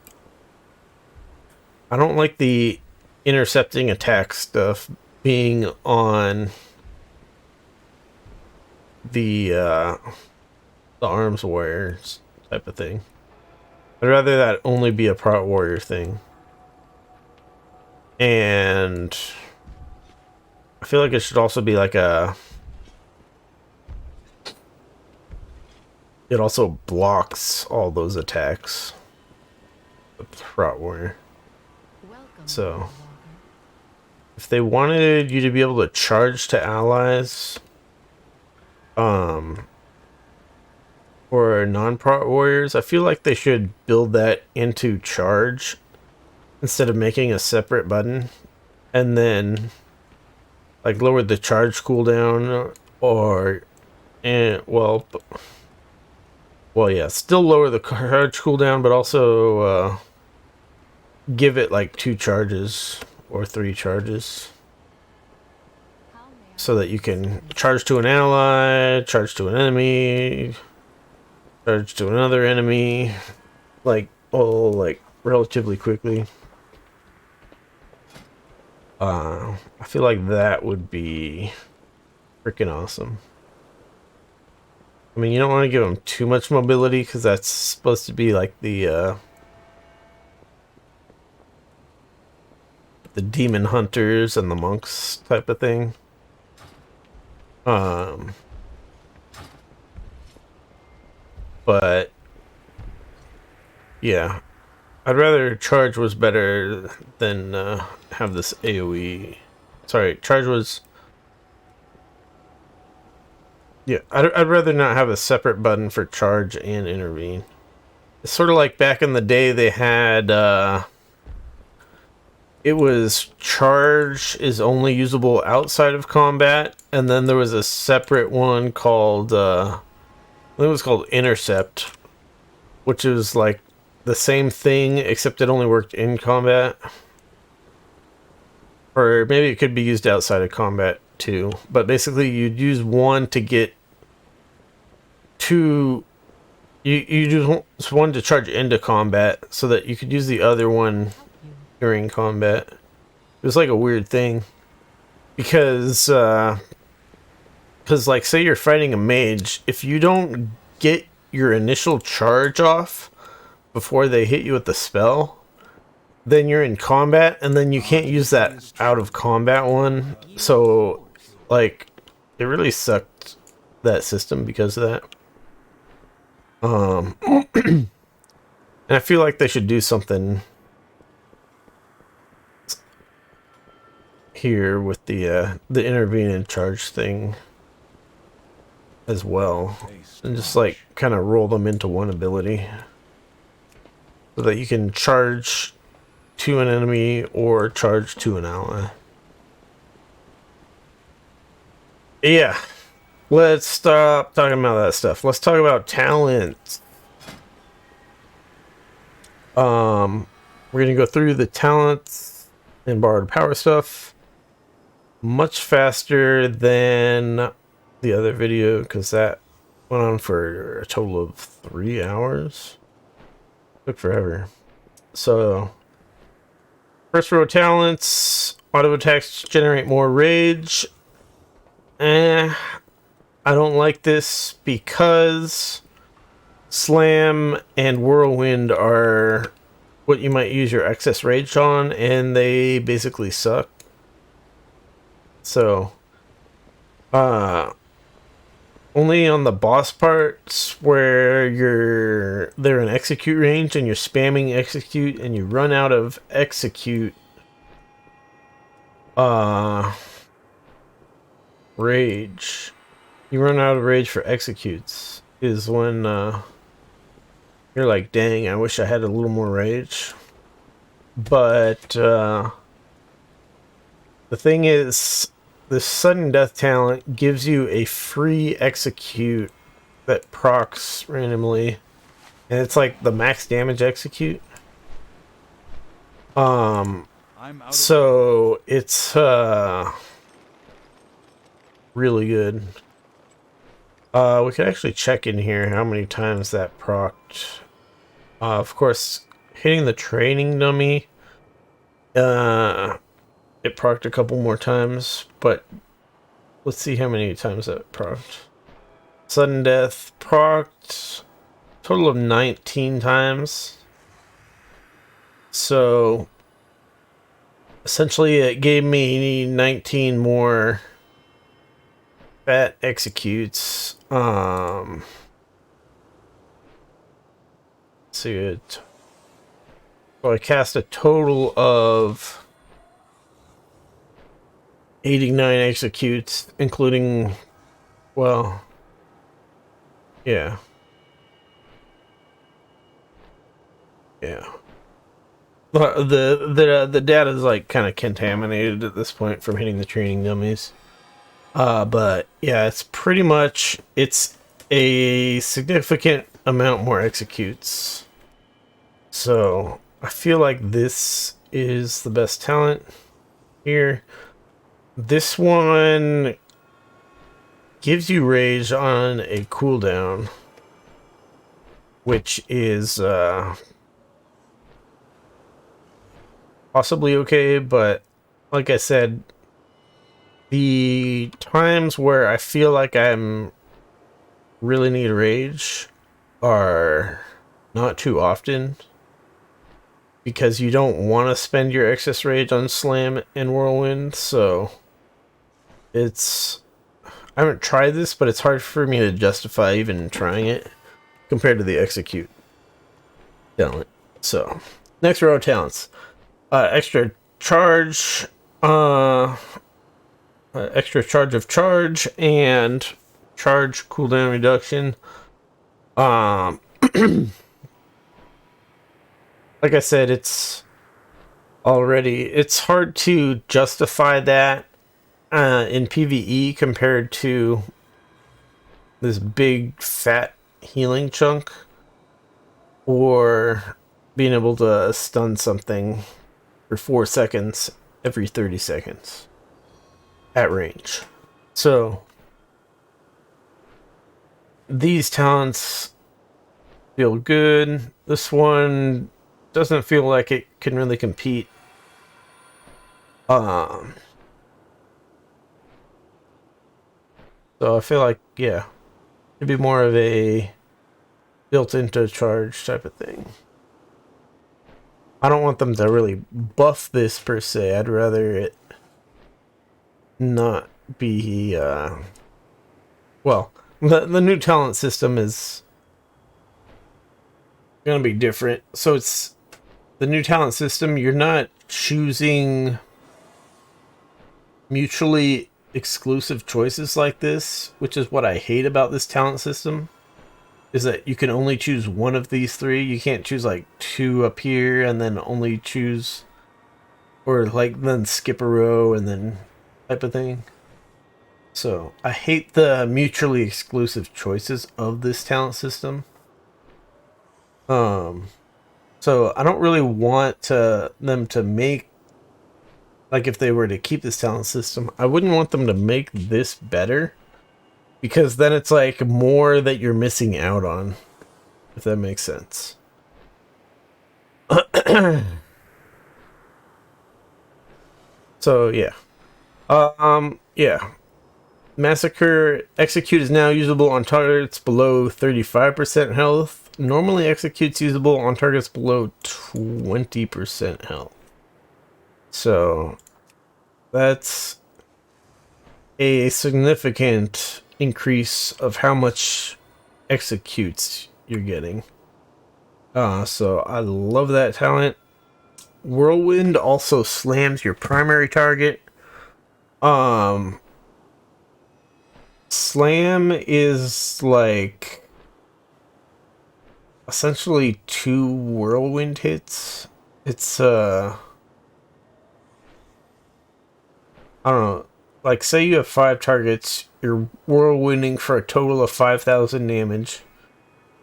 I don't like the intercepting attack stuff being on the Arms Warriors type of thing. I'd rather that only be a Prot Warrior thing. And I feel like it should also be like a... It also blocks all those attacks. The Prot Warrior. So if they wanted you to be able to charge to allies, or non-Prot Warriors, I feel like they should build that into charge instead of making a separate button, and then like lower the charge cooldown, or yeah, still lower the charge cooldown, but also give it like 2 charges or 3 charges, so that you can charge to an ally, charge to an enemy, charge to another enemy, like relatively quickly. I feel like that would be freaking awesome. I mean, you don't want to give them too much mobility because that's supposed to be like the demon hunters and the monks type of thing. But yeah, I'd rather charge was better than have this AoE. Sorry, charge was... Yeah, I'd rather not have a separate button for charge and intervene. It's sort of like back in the day they had it was charge is only usable outside of combat, and then there was a separate one called I think it was called intercept, which is like the same thing except it only worked in combat. Or maybe it could be used outside of combat too. But basically you'd use one to get two. You use one to charge into combat so that you could use the other one during combat. It was like a weird thing. Because like say you're fighting a mage, if you don't get your initial charge off before they hit you with the spell, then you're in combat, and then you can't use that out of combat one. So, like, it really sucked, that system, because of that. And I feel like they should do something here with the intervening charge thing as well, and just like kind of roll them into one ability so that you can charge to an enemy or charge to an ally. Yeah, let's stop talking about that stuff. Let's talk about talent. We're gonna go through the talents and borrowed power stuff much faster than the other video, because that went on for a total of 3 hours. Took forever. So first row talents, auto attacks generate more rage. I don't like this because Slam and Whirlwind are what you might use your excess rage on, and they basically suck. So, only on the boss parts where they're in execute range and you're spamming execute and you run out of execute rage. You run out of rage for executes is when you're like, dang, I wish I had a little more rage. But the thing is, the sudden death talent gives you a free execute that procs randomly, and it's like the max damage execute. So it's really good. We could actually check in here how many times that procced. Of course, hitting the training dummy, it procced a couple more times, but let's see how many times that procced. Sudden death procced total of 19 times. So essentially it gave me 19 more fat executes. Let's see it. So I cast a total of 89 executes, including, well, yeah. The data is like kind of contaminated at this point from hitting the training dummies. But yeah, it's pretty much, it's a significant amount more executes. So I feel like this is the best talent here. This one gives you rage on a cooldown, which is possibly okay, but like I said, the times where I feel like I'm really need rage are not too often, because you don't want to spend your excess rage on Slam and Whirlwind. So it's, I haven't tried this, but it's hard for me to justify even trying it compared to the execute talent. So next row of talents, extra charge, extra charge of charge, and charge cooldown reduction. Like I said, it's already. It's hard to justify that in PvE compared to this big fat healing chunk, or being able to stun something for 4 seconds every 30 seconds at range. So these talents feel good. This one doesn't feel like it can really compete. So I feel like, yeah, it'd be more of a built-into charge type of thing. I don't want them to really buff this per se. I'd rather it not be, well, the new talent system is gonna be different. So it's the new talent system, you're not choosing mutually exclusive choices like this, which is what I hate about this talent system, is that you can only choose one of these three. You can't choose like two up here and then only choose, or like then skip a row and then type of thing. So I hate the mutually exclusive choices of this talent system. So I don't really want them to make, like if they were to keep this talent system, I wouldn't want them to make this better, because then it's like more that you're missing out on, if that makes sense. So yeah. Yeah. Massacre Execute is now usable on targets below 35% health. Normally executes usable on targets below 20% health. So that's a significant increase of how much executes you're getting. So I love that talent. Whirlwind also slams your primary target. Slam is like essentially 2 whirlwind hits. It's I don't know, like say you have 5 targets, you're whirlwinding for a total of 5,000 damage.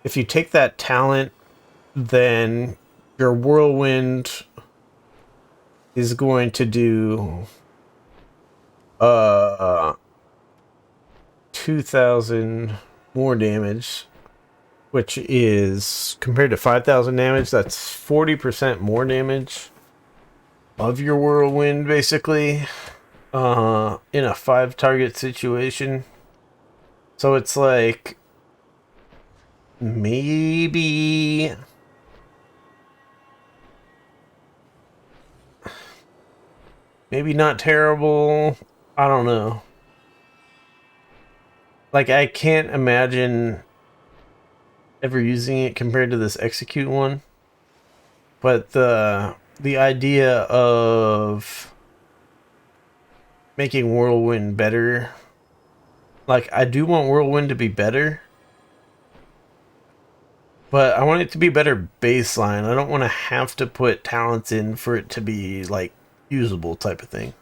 If you take that talent, then your whirlwind is going to do 2,000 more damage, which is, compared to 5,000 damage, that's 40% more damage of your whirlwind, basically, in a 5 target situation. So it's like maybe not terrible. I don't know. Like, I can't imagine ever using it compared to this execute one. But the idea of making Whirlwind better, like, I do want Whirlwind to be better, but I want it to be better baseline. I don't want to have to put talents in for it to be, like, usable type of thing.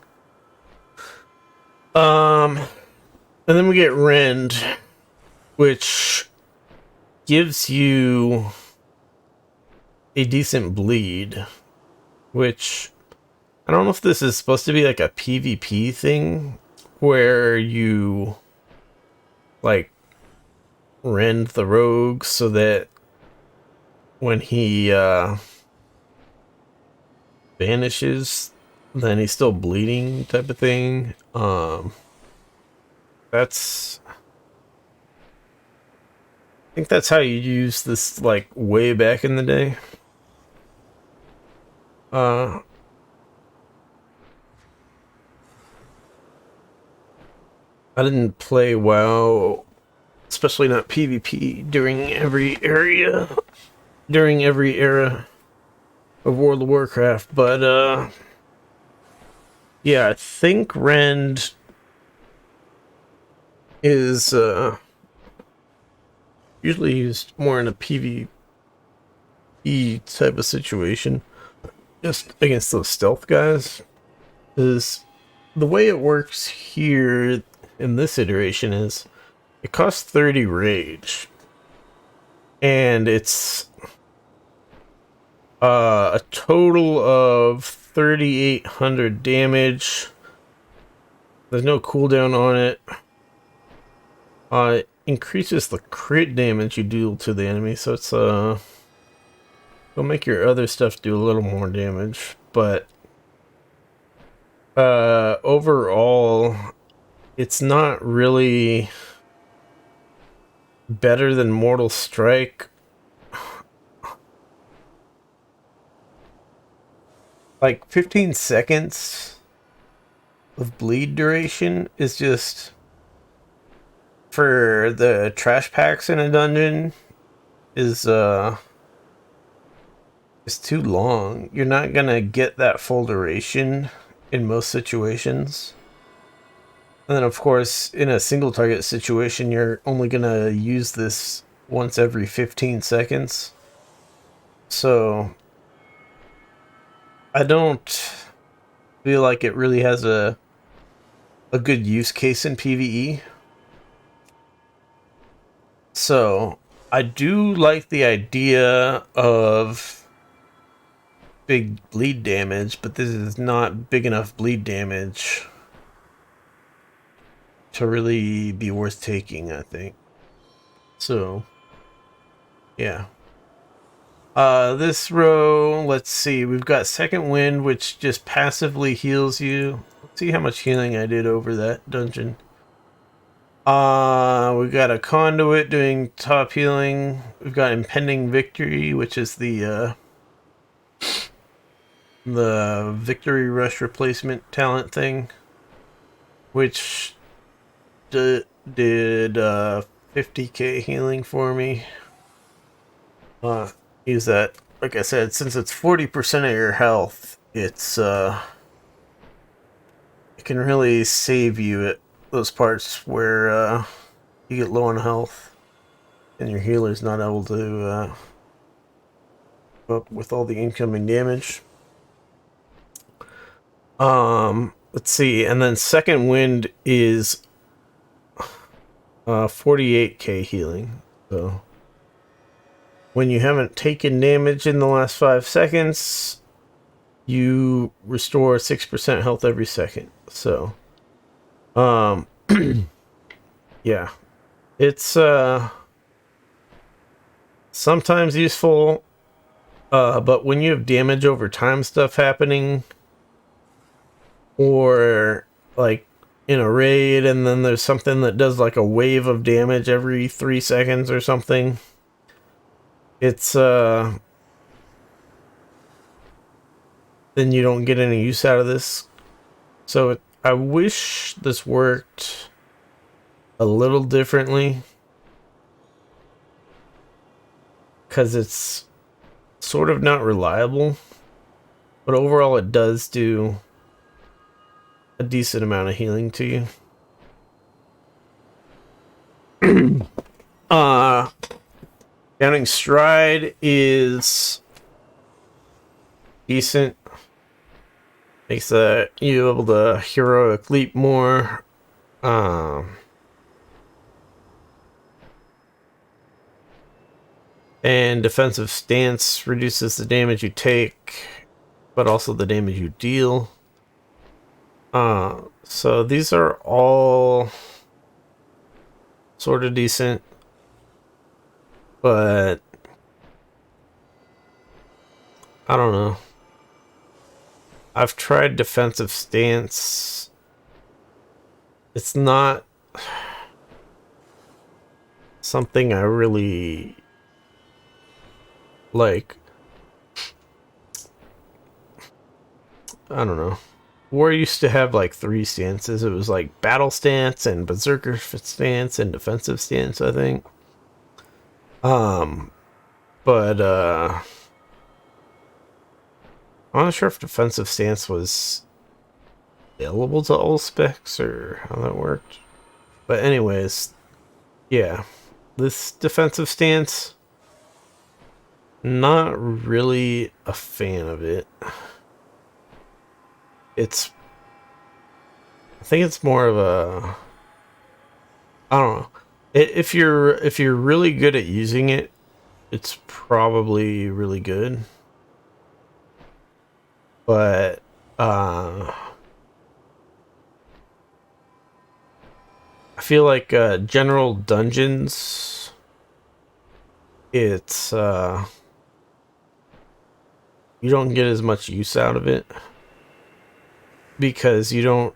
And then we get Rend, which gives you a decent bleed, which I don't know if this is supposed to be like a PvP thing where you like rend the rogue so that when he vanishes, then he's still bleeding type of thing. That's, I think that's how you use this, like, way back in the day. I didn't play WoW, especially not PvP, during every era of World of Warcraft, but yeah, I think Rend is usually used more in a PvE type of situation. just against those stealth guys is the way it works here in this iteration is it costs 30 rage, and it's a total of 3,800 damage. There's no cooldown on it. It increases the crit damage you deal to the enemy, so it's it'll make your other stuff do a little more damage, but overall it's not really better than Mortal Strike. Like 15 seconds of bleed duration is just, for the trash packs in a dungeon, is too long. You're not gonna get that full duration in most situations. And then of course in a single target situation you're only gonna use this once every 15 seconds. So I don't feel like it really has a good use case in PvE. So I do like the idea of big bleed damage, but this is not big enough bleed damage to really be worth taking, I think. So yeah. This row, let's see, we've got Second Wind, which just passively heals you. Let's see how much healing I did over that dungeon. We've got a Conduit doing top healing. We've got Impending Victory, which is the Victory Rush replacement talent thing, which did 50k healing for me. Use that, like I said, since it's 40% of your health, it's it can really save you at those parts where you get low on health and your healer's not able to keep up with all the incoming damage. Let's see, and then Second Wind is 48k healing. So when you haven't taken damage in the last 5 seconds, you restore 6% health every second. So yeah, it's sometimes useful, but when you have damage over time stuff happening, or like in a raid and then there's something that does like a wave of damage every 3 seconds or something, it's then you don't get any use out of this. So I wish this worked a little differently, because it's sort of not reliable, but overall it does do a decent amount of healing to you. Counting Stride is decent. Makes you able to heroic leap more. And Defensive Stance reduces the damage you take, but also the damage you deal. So these are all sort of decent, but I don't know. I've tried Defensive Stance. It's not something I really like. I don't know. War used to have like 3 stances. It was like Battle Stance and Berserker Stance and Defensive Stance, I think. But I'm not sure if Defensive Stance was available to all specs or how that worked. But anyways, yeah. This Defensive Stance not really a fan of it. I think it's more of a, I don't know. If you're really good at using it, it's probably really good. But I feel like general dungeons, it's you don't get as much use out of it because you don't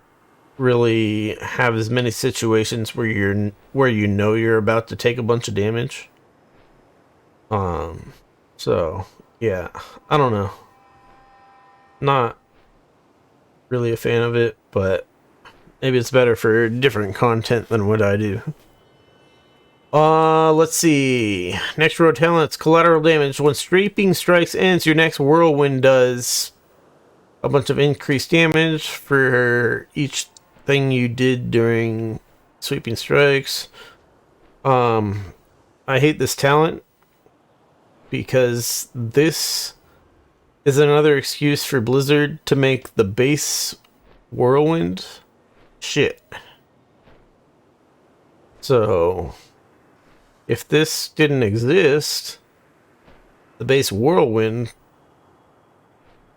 really have as many situations where you know you're about to take a bunch of damage. So yeah, I don't know. Not really a fan of it, but maybe it's better for different content than what I do. Let's see. Next row talents, collateral damage. When Sweeping Strikes ends, your next Whirlwind does a bunch of increased damage for each thing you did during Sweeping Strikes. I hate this talent because this is another excuse for Blizzard to make the base Whirlwind shit. So if this didn't exist, the base Whirlwind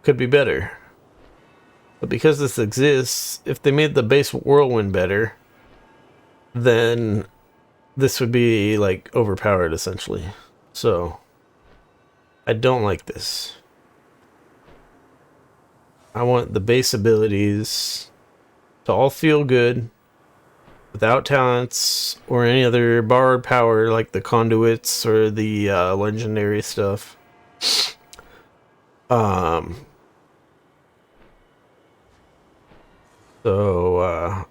could be better. But because this exists, if they made the base Whirlwind better, then this would be like overpowered essentially. So I don't like this. I want the base abilities to all feel good without talents or any other borrowed power like the conduits or the legendary stuff. So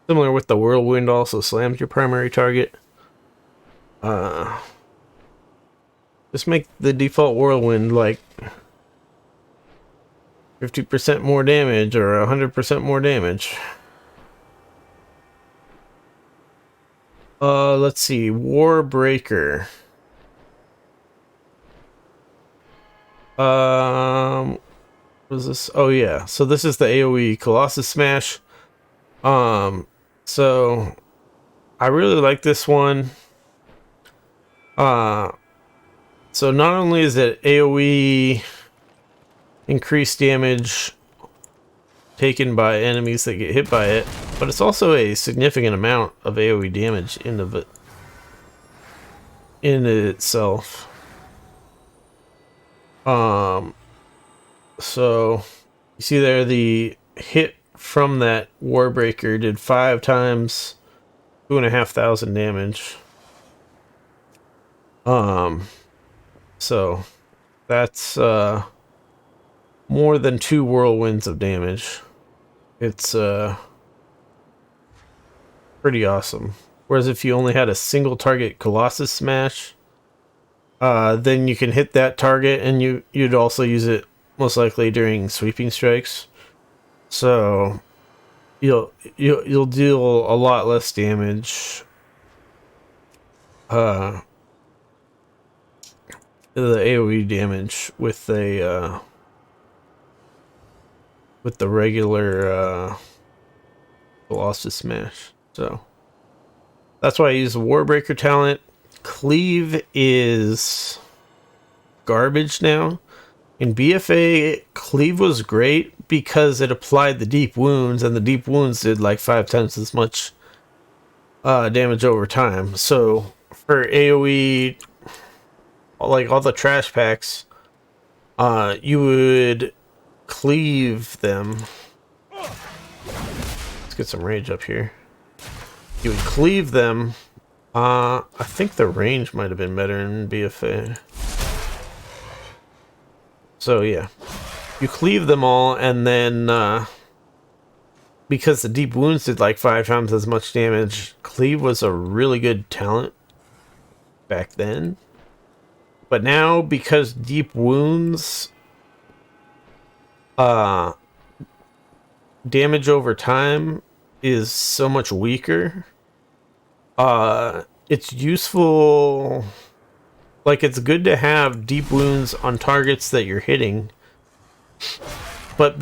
similar with the Whirlwind also slams your primary target. Just make the default Whirlwind like 50% more damage or 100% more damage. Let's see. Warbreaker. What is this? Oh yeah. So this is the AoE Colossus Smash. So I really like this one. So not only is it AoE increased damage taken by enemies that get hit by it, but it's also a significant amount of AoE damage in itself. So you see there, the hit from that Warbreaker did 5 times 2,500 damage. So that's more than 2 whirlwinds of damage. It's pretty awesome. Whereas if you only had a single target Colossus Smash, then you can hit that target and you'd also use it most likely during Sweeping Strikes. So you'll deal a lot less damage. The AoE damage with the regular Colossus Smash. So that's why I use the Warbreaker talent. Cleave is garbage now. In BFA, Cleave was great because it applied the deep wounds, and the deep wounds did like 5 times as much damage over time. So for AoE, like all the trash packs, you would cleave them. Let's get some rage up here. You would cleave them. I think the range might have been better in BFA. So yeah, you cleave them all, and then because the deep wounds did like 5 times as much damage, cleave was a really good talent back then. But now, because deep wounds damage over time is so much weaker, it's useful like it's good to have deep wounds on targets that you're hitting, but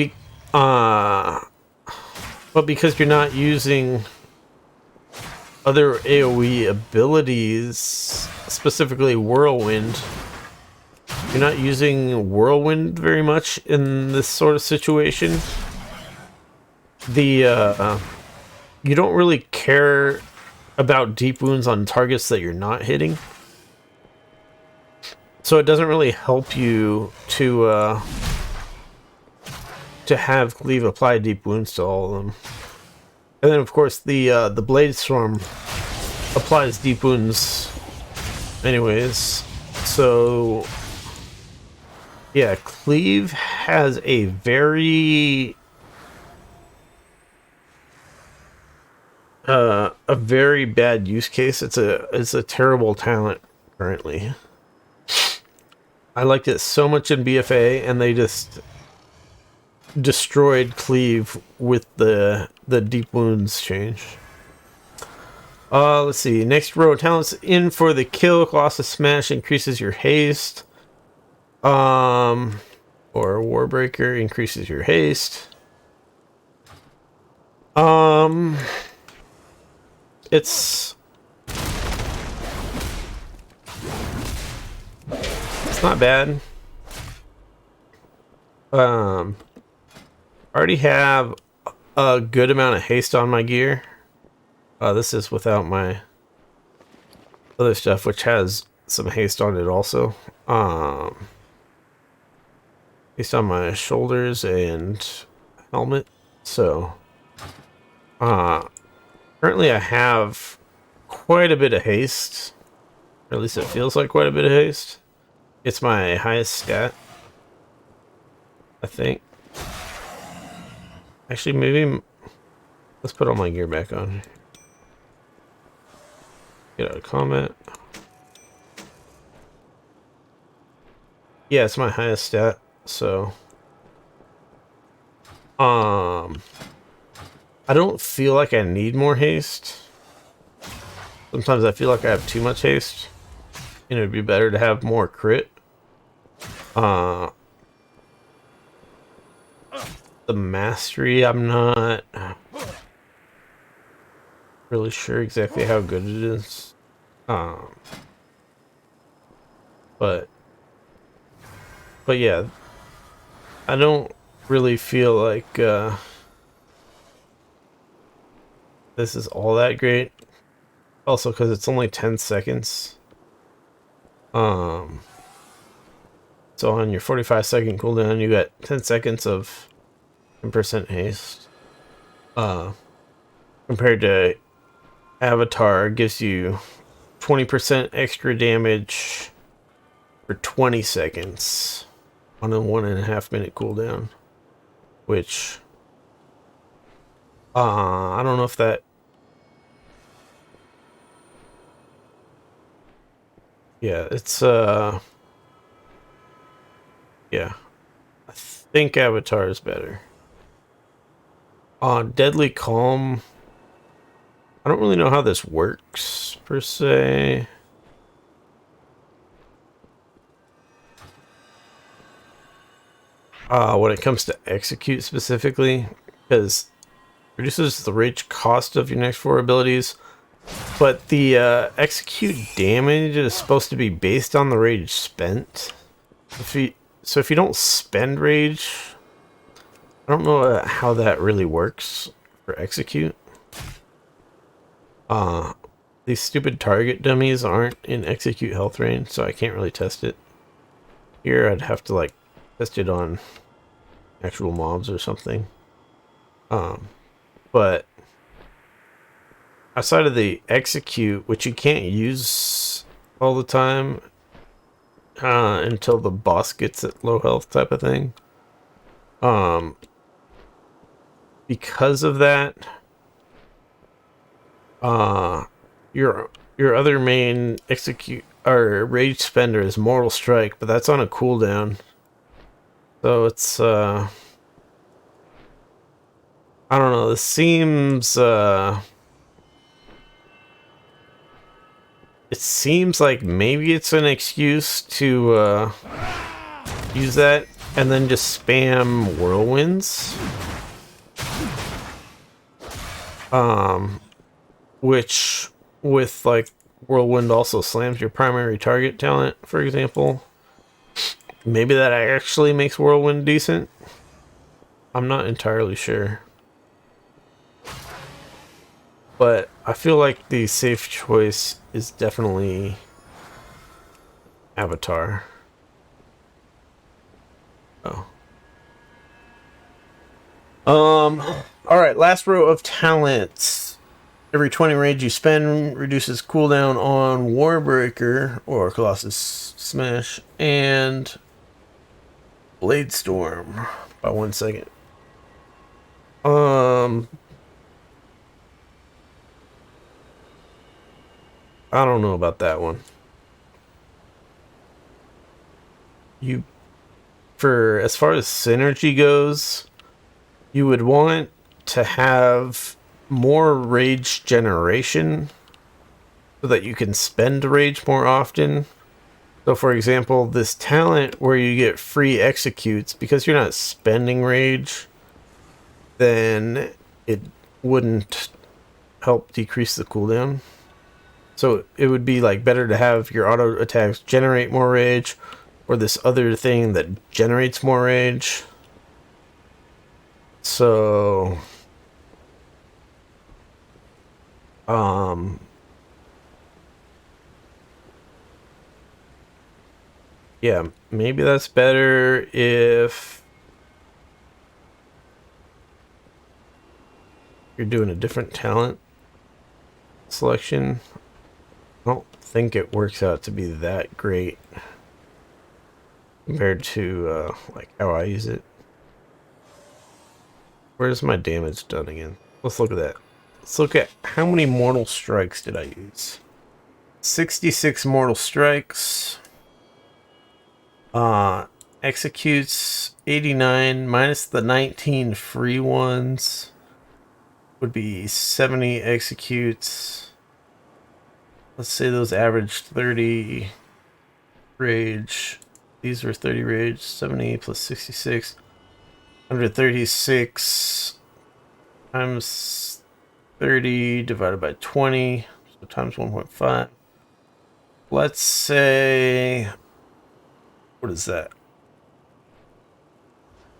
because you're not using other AoE abilities, specifically Whirlwind, you're not using Whirlwind very much in this sort of situation. You don't really care about deep wounds on targets that you're not hitting. So it doesn't really help you to have Cleave apply deep wounds to all of them. And then of course the Blade Storm applies deep wounds anyways. So yeah, Cleave has a very bad use case. It's a terrible talent currently. I liked it so much in BFA, and they just destroyed Cleave with the deep wounds change. Let's see. Next row of talents in for the kill. Colossus Smash increases your haste. Or Warbreaker increases your haste. It's not bad. I already have a good amount of haste on my gear. This is without my other stuff, which has some haste on it also. Haste on my shoulders and helmet. So, currently I have quite a bit of haste. Or at least it feels like quite a bit of haste. It's my highest stat, I think. Actually, maybe let's put all my gear back on. Get out of combat. Yeah, it's my highest stat, so I don't feel like I need more haste. Sometimes I feel like I have too much haste, and it'd be better to have more crit. The mastery, I'm not really sure exactly how good it is. But yeah, I don't really feel like this is all that great. Also, because it's only 10 seconds. So on your 45-second cooldown, you got 10 seconds of 10% haste. Compared to Avatar, gives you 20% extra damage for 20 seconds on a 1.5 minute cooldown. Which, I don't know if that... Yeah, it's, yeah. I think Avatar is better. Deadly Calm, I don't really know how this works, per se. When it comes to Execute specifically, because it reduces the rage cost of your next 4 abilities, but the Execute damage is supposed to be based on the rage spent. So if you don't spend rage, I don't know how that really works for Execute. These stupid target dummies aren't in Execute health range, so I can't really test it. Here I'd have to like test it on actual mobs or something. But outside of the Execute, which you can't use all the time until the boss gets at low health type of thing. Because of that, your other main Execute or rage spender is Mortal Strike, but that's on a cooldown. So it's I don't know, this seems it seems like maybe it's an excuse to use that and then just spam whirlwinds. Which with like whirlwind also slams your primary target talent, for example. Maybe that actually makes whirlwind decent. I'm not entirely sure. But I feel like the safe choice is definitely Avatar. Oh. Alright, last row of talents. Every 20 rage you spend reduces cooldown on Warbreaker or Colossus Smash and Blade Storm by 1 second. I don't know about that one. For as far as synergy goes, you would want to have more rage generation so that you can spend rage more often. So for example, this talent where you get free executes, because you're not spending rage, then it wouldn't help decrease the cooldown. So it would be like better to have your auto attacks generate more rage, or this other thing that generates more rage. So yeah, maybe that's better if you're doing a different talent selection. I don't think it works out to be that great compared to like how I use it. Where's my damage done again? Let's look at that. Let's look at how many mortal strikes did I use. 66 mortal strikes. Executes 89 minus the 19 free ones would be 70 executes. Let's say those averaged 30 rage. These were 30 rage. 70 plus 66. 136 times 30 divided by 20. So times 1.5. Let's say, what is that?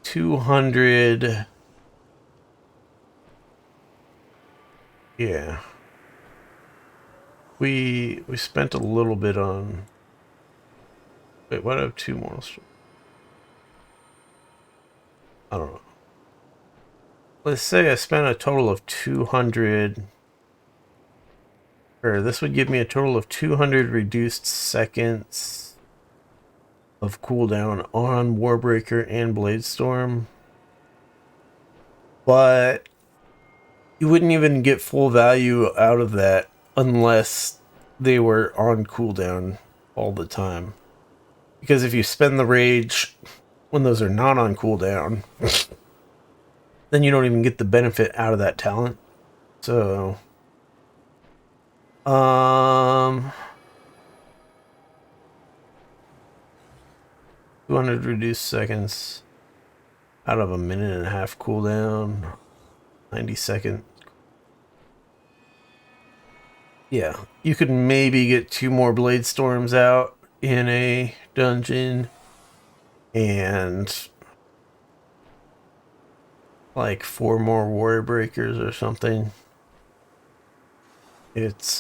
200. Yeah. We spent a little bit on... Wait, why do I have 2 mortal strikes? I don't know. Let's say I spent a total of 200... Or this would give me a total of 200 reduced seconds of cooldown on Warbreaker and Bladestorm. But you wouldn't even get full value out of that unless they were on cooldown all the time. Because if you spend the rage when those are not on cooldown, then you don't even get the benefit out of that talent. So 200 reduced seconds out of a 1.5 cooldown, 90 seconds. Yeah, you could maybe get 2 more Blade Storms out in a dungeon and like 4 more Warrior Breakers or something. It's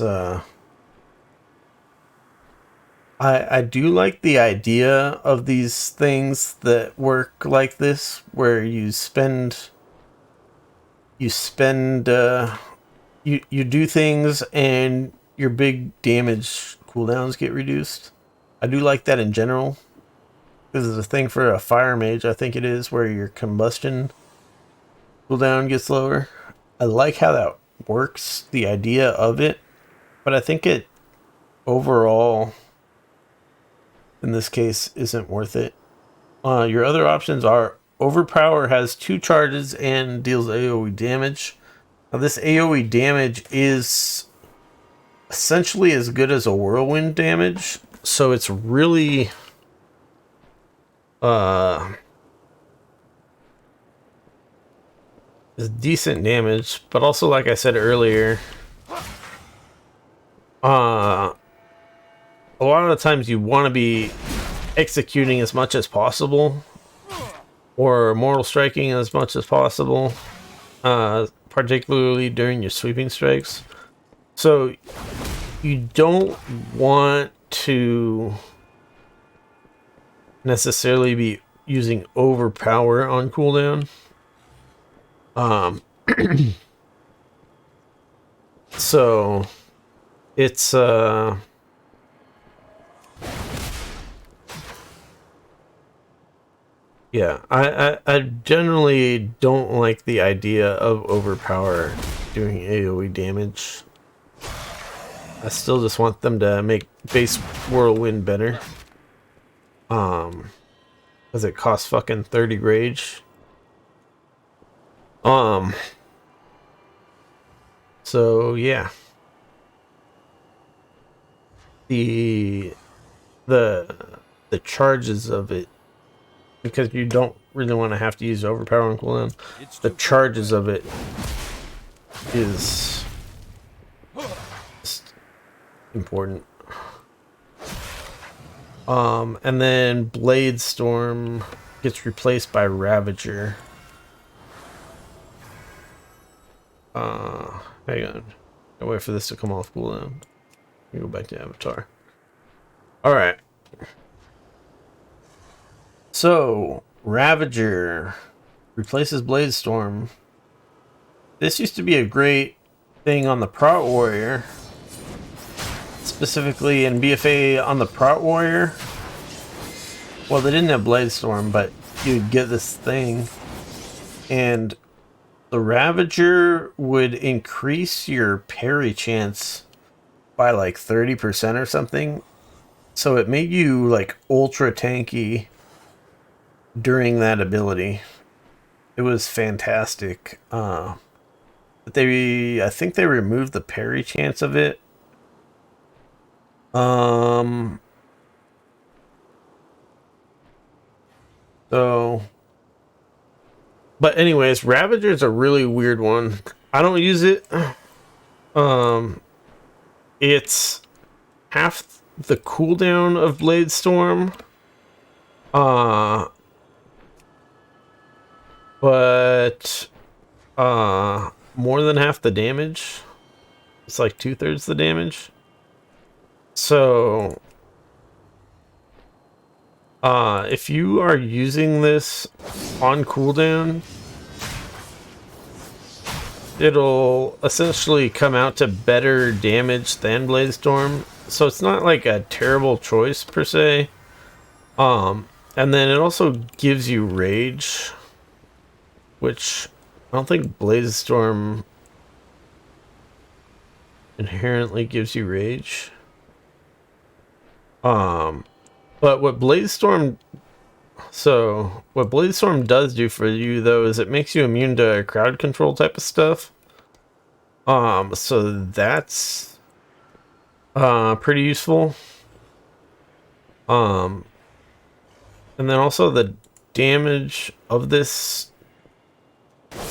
I do like the idea of these things that work like this, where you do things and your big damage cooldowns get reduced. I do like that in general. This is a thing for a fire mage, I think it is, where your combustion cooldown gets lower. I like how that works, the idea of it, but I think it overall in this case isn't worth it. Your other options are Overpower has 2 charges and deals AoE damage. Now this AoE damage is essentially as good as a Whirlwind damage, so it's really it's decent damage, but also, like I said earlier, a lot of the times you want to be executing as much as possible, or mortal striking as much as possible, particularly during your sweeping strikes. So you don't want to necessarily be using overpower on cooldown. So it's yeah, I generally don't like the idea of overpower doing AoE damage. I still just want them to make base Whirlwind better. Because it costs fucking 30 rage. So yeah. The charges of it, because you don't really want to have to use overpower on cooldown, the charges of it is important. And then Blade Storm gets replaced by Ravager. Hang on. I'll wait for this to come off cooldown. Go back to Avatar. Alright. So, Ravager replaces Blade Storm. This used to be a great thing on the Prot Warrior. Specifically in BFA on the Prot Warrior. Well, they didn't have Blade Storm, but you'd get this thing. And the Ravager would increase your parry chance by like 30% or something. So it made you like ultra tanky during that ability. It was fantastic. But I think they removed the parry chance of it. So, but anyways, Ravager's a really weird one. I don't use it. It's half the cooldown of Blade Storm. But more than half the damage. It's like 2/3 the damage. So if you are using this on cooldown, it'll essentially come out to better damage than Blade Storm. So it's not like a terrible choice per se. And then it also gives you rage, which I don't think Blade Storm inherently gives you rage. But what Blade Storm does do for you though is it makes you immune to crowd control type of stuff. So that's pretty useful. And then also the damage of this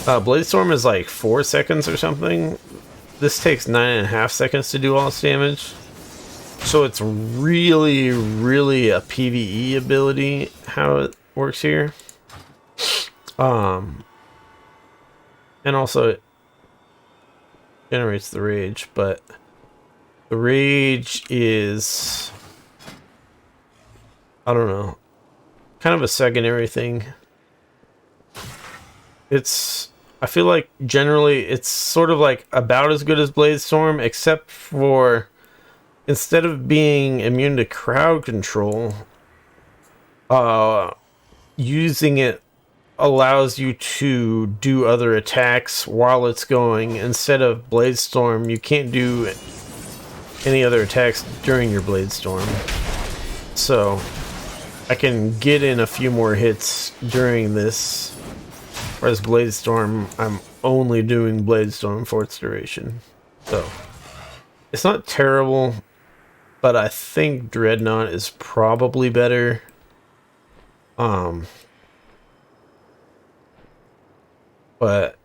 Blade Storm is like 4 seconds or something. This takes 9.5 seconds to do all its damage. So it's really, really a PvE ability, how it works here. And also it generates the rage, but the rage is, I don't know, kind of a secondary thing. I feel like generally it's sort of like about as good as Blade Storm, except for instead of being immune to crowd control, using it allows you to do other attacks while it's going. Instead of Blade Storm, you can't do any other attacks during your Blade Storm. So I can get in a few more hits during this, whereas Blade Storm, I'm only doing Blade Storm for its duration. So It's not terrible, but I think Dreadnaught is probably better. But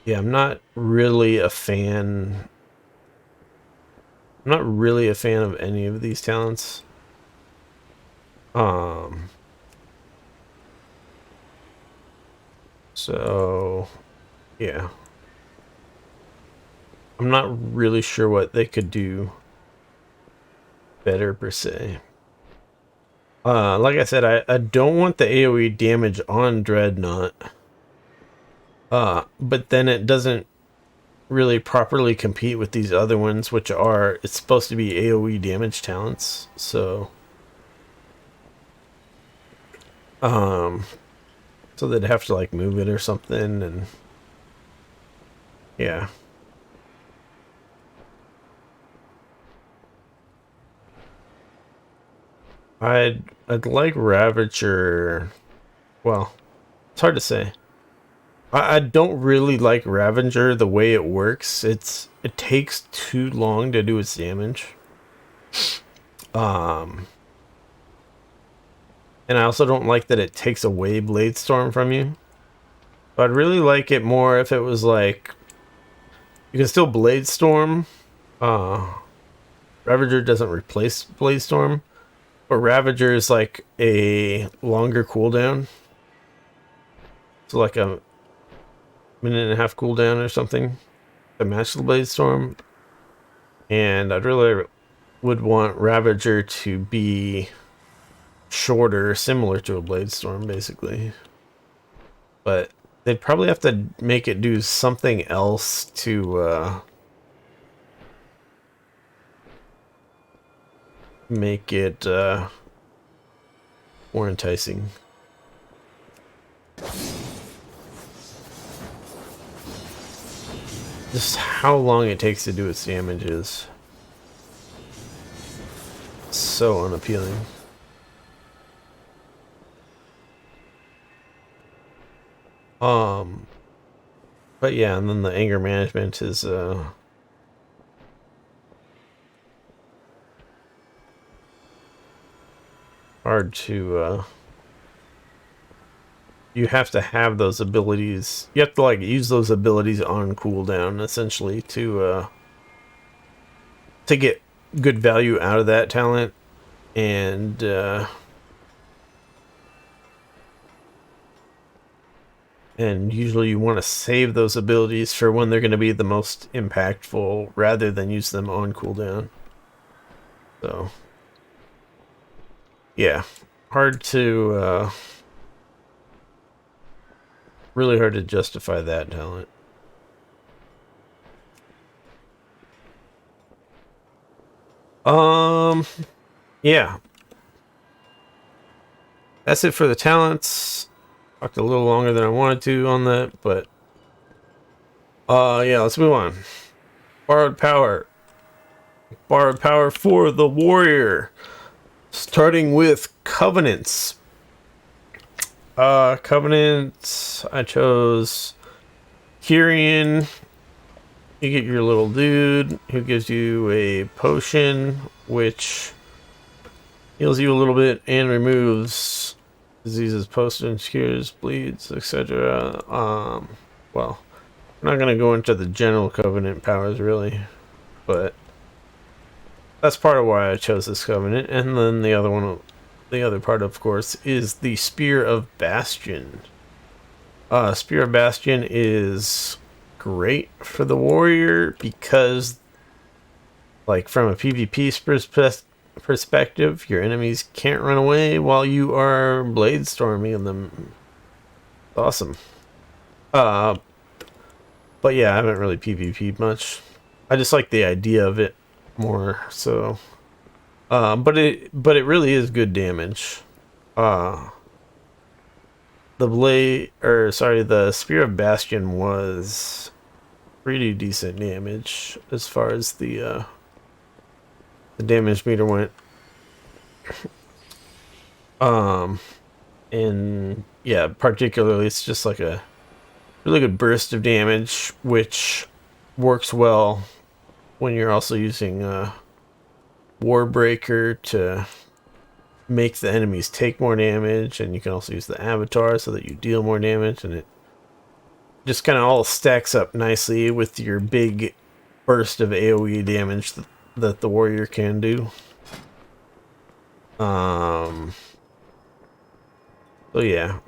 yeah, I'm not really a fan. I'm not really a fan of any of these talents. So yeah. I'm not really sure what they could do better per se. Like I said, I don't want the AoE damage on Dreadnaught. But then it doesn't really properly compete with these other ones, which are, it's supposed to be AoE damage talents, so so they'd have to like move it or something, and yeah. I'd like Ravager. Well, it's hard to say. I don't really like Ravager the way it works. It takes too long to do its damage. And I also don't like that it takes away Bladestorm from you. But I'd really like it more if it was like you can still Bladestorm. Ravager doesn't replace Bladestorm, but Ravager is like a longer cooldown. So like a minute and a half cooldown or something to match the Bladestorm. And I'd really would want Ravager to be shorter, similar to a Bladestorm, basically. But they'd probably have to make it do something else to make it more enticing. Just how long it takes to do its damage is so unappealing. But yeah, and then the anger management is hard to you have to have those abilities. You have to like use those abilities on cooldown essentially to get good value out of that talent, and usually you want to save those abilities for when they're going to be the most impactful rather than use them on cooldown. So yeah, hard to really hard to justify that talent. Yeah. That's it for the talents. Talked a little longer than I wanted to on that, but yeah, let's move on. Borrowed power. Borrowed power for the warrior. Starting with covenants. Covenants, I chose Kyrian. You get your little dude who gives you a potion which heals you a little bit and removes diseases, potions, cures, bleeds, etc. Well, I'm not gonna go into the general covenant powers really, but that's part of why I chose this covenant. And then the other one, the other part, of course, is the Spear of Bastion. Spear of Bastion is great for the warrior because, like, from a PvP perspective, your enemies can't run away while you are bladestorming them. Awesome. But yeah, I haven't really PvP'd much. I just like the idea of it more, so but it really is good damage. The Spear of Bastion was pretty decent damage as far as the damage meter went. And yeah, particularly it's just like a really good burst of damage, which works well when you're also using Warbreaker to make the enemies take more damage, and you can also use the avatar so that you deal more damage, and it just kind of all stacks up nicely with your big burst of AoE damage that the warrior can do. So yeah,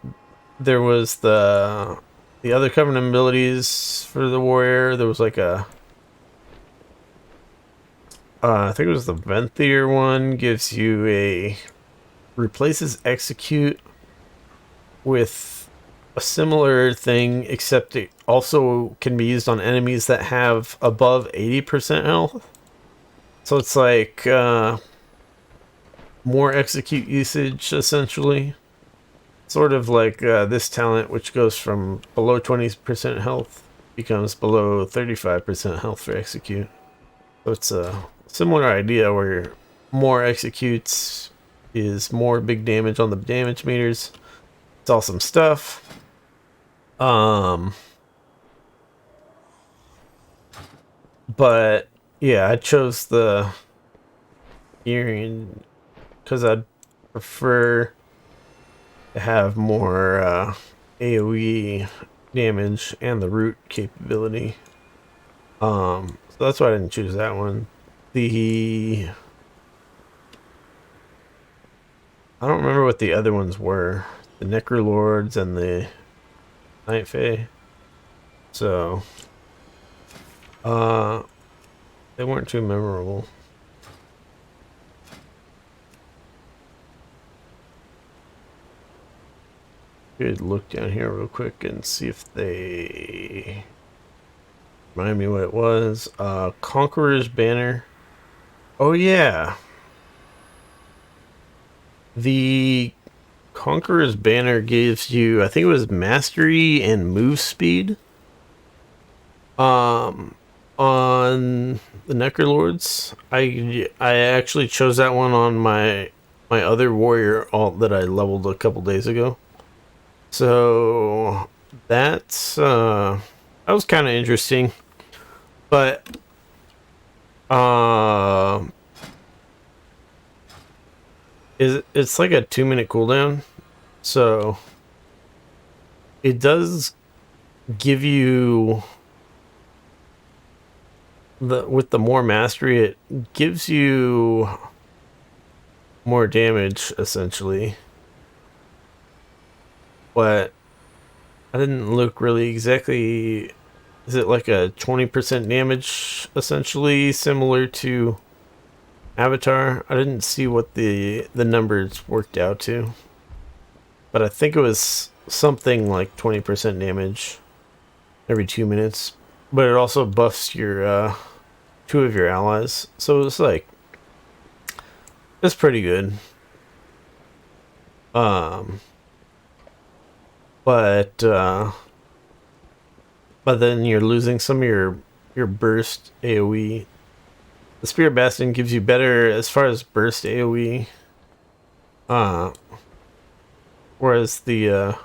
there was the other Covenant abilities for the warrior. There was like a I think it was the Venthyr one, gives you a replaces execute with a similar thing, except it also can be used on enemies that have above 80% health. So it's like more execute usage, essentially. Sort of like this talent, which goes from below 20% health, becomes below 35% health for execute. So it's a similar idea where more executes is more big damage on the damage meters. It's awesome stuff. But yeah, I chose the Earring because I'd prefer to have more AoE damage and the root capability. So that's why I didn't choose that one. I don't remember what the other ones were. The Necrolords and the Night Fae. So they weren't too memorable. Could look down here real quick and see if they remind me what it was. Conqueror's Banner. Oh yeah. The Conqueror's Banner gives you, I think it was mastery and move speed. On the Necrolords. I actually chose that one on my other warrior alt that I leveled a couple days ago. So that's that was kind of interesting, but it's like a 2-minute cooldown, so it does give you with the more mastery, it gives you more damage essentially. But I didn't look really exactly. Is it like a 20% damage essentially, similar to Avatar? I didn't see what the numbers worked out to, but I think it was something like 20% damage every 2 minutes. But it also buffs your 2 of your allies, so it's like it's pretty good. But then you're losing some of your burst AoE. The Spirit Bastion gives you better as far as burst AoE. Whereas the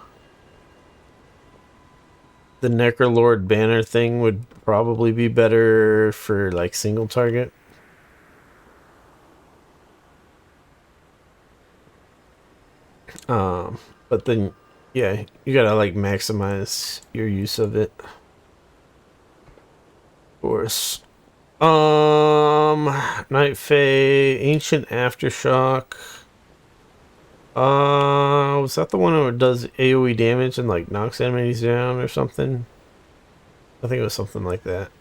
Necrolord banner thing would probably be better for like single target. But then yeah, you gotta like maximize your use of it. Of course. Night Fae, Ancient Aftershock. Was that the one that does AoE damage and like knocks enemies down or something? I think it was something like that.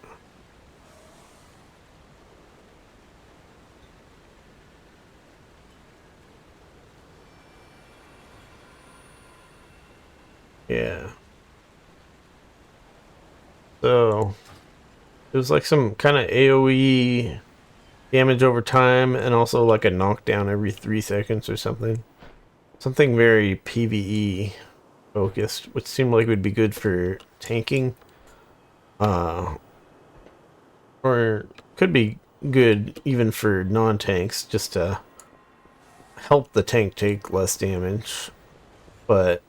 Yeah. So it was like some kind of AoE damage over time and also like a knockdown every 3 seconds or something. Something very PvE focused, which seemed like would be good for tanking. Or could be good even for non-tanks, just to help the tank take less damage. But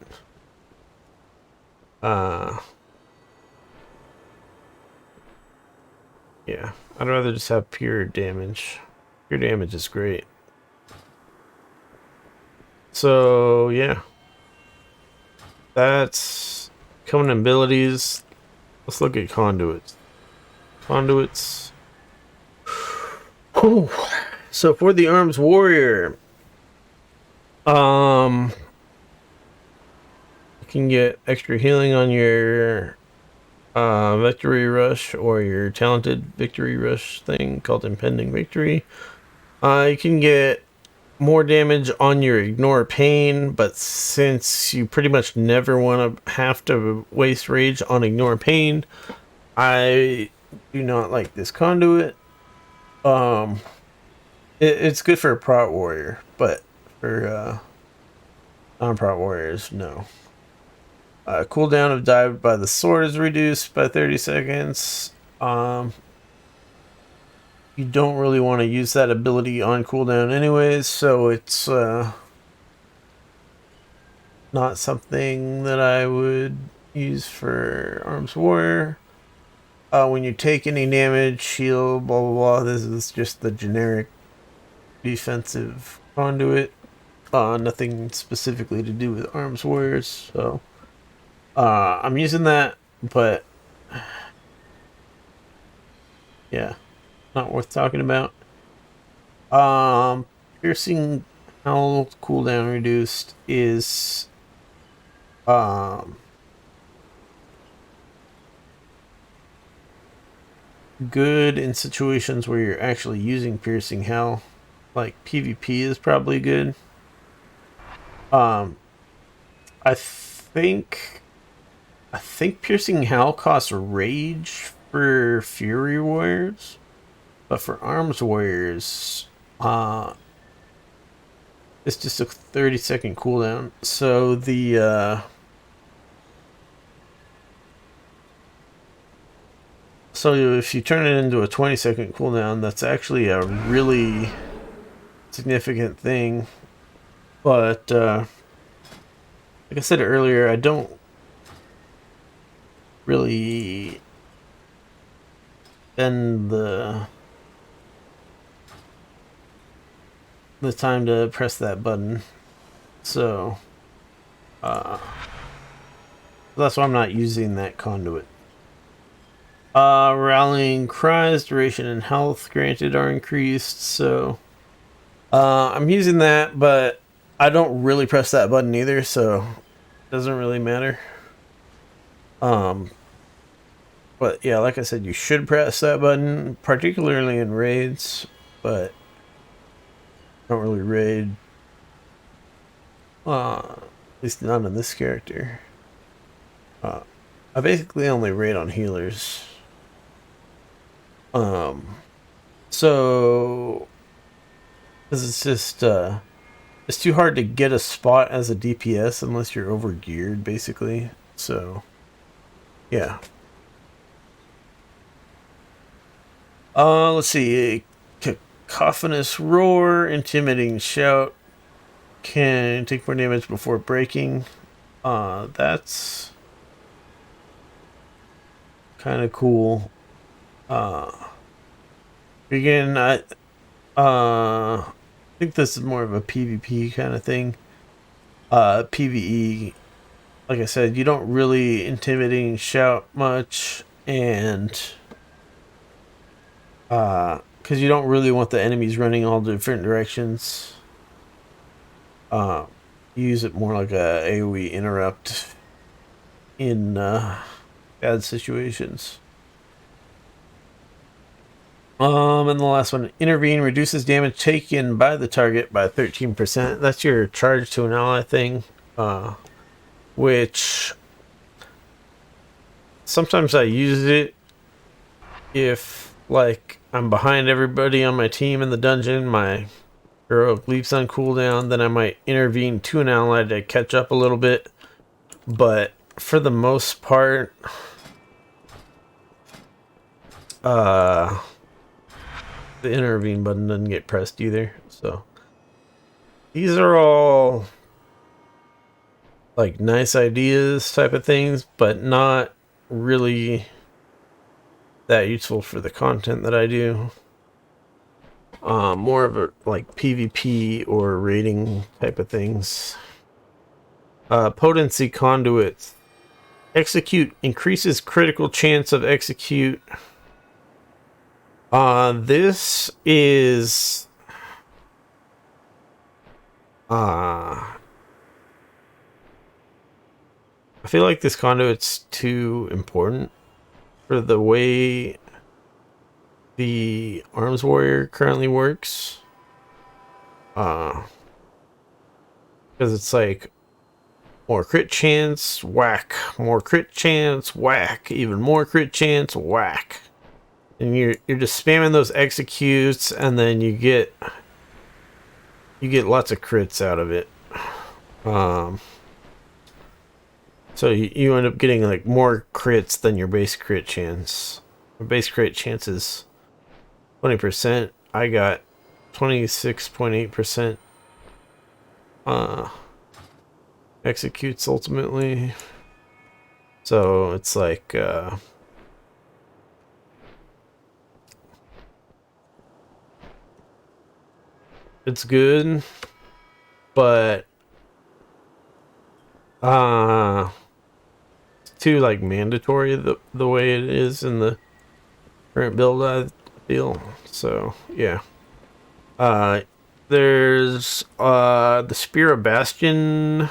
Yeah, I'd rather just have pure damage. Pure damage is great. So, yeah. That's common abilities. Let's look at conduits. Conduits. Whew. So for the arms warrior, you can get extra healing on your victory rush or your talented victory rush thing called impending victory. You can get more damage on your ignore pain, but since you pretty much never want to have to waste rage on ignore pain, I do not like this conduit. It's good for a prot warrior, but for non-prot warriors, no. Cooldown of dive by the sword is reduced by 30 seconds. You don't really want to use that ability on cooldown anyways, so it's not something that I would use for arms warrior. When you take any damage, shield, blah blah blah. This is just the generic defensive conduit. Nothing specifically to do with arms warriors, so I'm using that, but yeah, not worth talking about. Piercing Howl cooldown reduced is good in situations where you're actually using Piercing Howl. Like PvP is probably good. I think Piercing Howl costs rage for Fury Warriors, but for Arms Warriors, it's just a 30-second cooldown. So so if you turn it into a 20-second cooldown, that's actually a really significant thing. But like I said earlier, I don't really spend the time to press that button, so that's why I'm not using that conduit. Rallying cries, duration and health granted are increased, so I'm using that, but I don't really press that button either, so it doesn't really matter. But yeah, like I said, you should press that button, particularly in raids, but I don't really raid. At least not on this character. I basically only raid on healers. So this is just it's too hard to get a spot as a DPS unless you're over geared, basically. So yeah. Let's see. Cacophonous roar, intimidating shout, can take more damage before breaking. That's kind of cool. Again, I think this is more of a PvP kind of thing. PvE, like I said, you don't really intimidating shout much, and because you don't really want the enemies running all different directions. You use it more like a AoE interrupt in bad situations. And the last one, intervene, reduces damage taken by the target by 13%. That's your charge to an ally thing, which sometimes I use it if, like, I'm behind everybody on my team in the dungeon, my heroic leap's on cooldown, then I might intervene to an ally to catch up a little bit. But for the most part, the intervene button doesn't get pressed either. So these are all like nice ideas type of things, but not really that useful for the content that I do. More of a like PvP or raiding type of things. Potency conduits. Execute increases critical chance of execute. This is I feel like this conduit's too important for the way the Arms Warrior currently works. Because it's like more crit chance, whack, more crit chance, whack, even more crit chance, whack. And you're just spamming those executes, and then you get lots of crits out of it. So you end up getting like more crits than your base crit chance. Your base crit chance is 20%. I got 26.8%. Executes ultimately. So it's like it's good, but it's too like mandatory the way it is in the current build, I feel. So yeah. There's the Spear of Bastion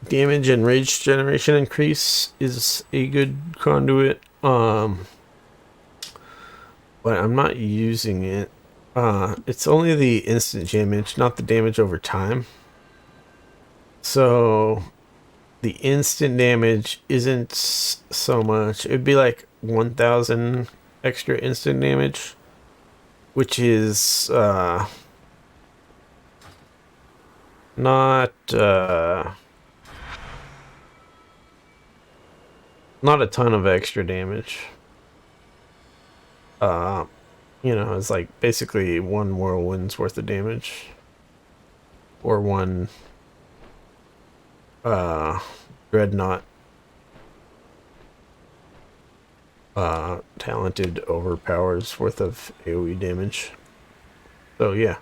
damage and rage generation increase is a good conduit. But I'm not using it. It's only the instant damage, not the damage over time. So the instant damage isn't so much. It'd be like 1,000 extra instant damage, which is not a ton of extra damage. You know, it's like basically one Whirlwind's worth of damage, or one Dreadnaught talented overpowers worth of AoE damage. So yeah,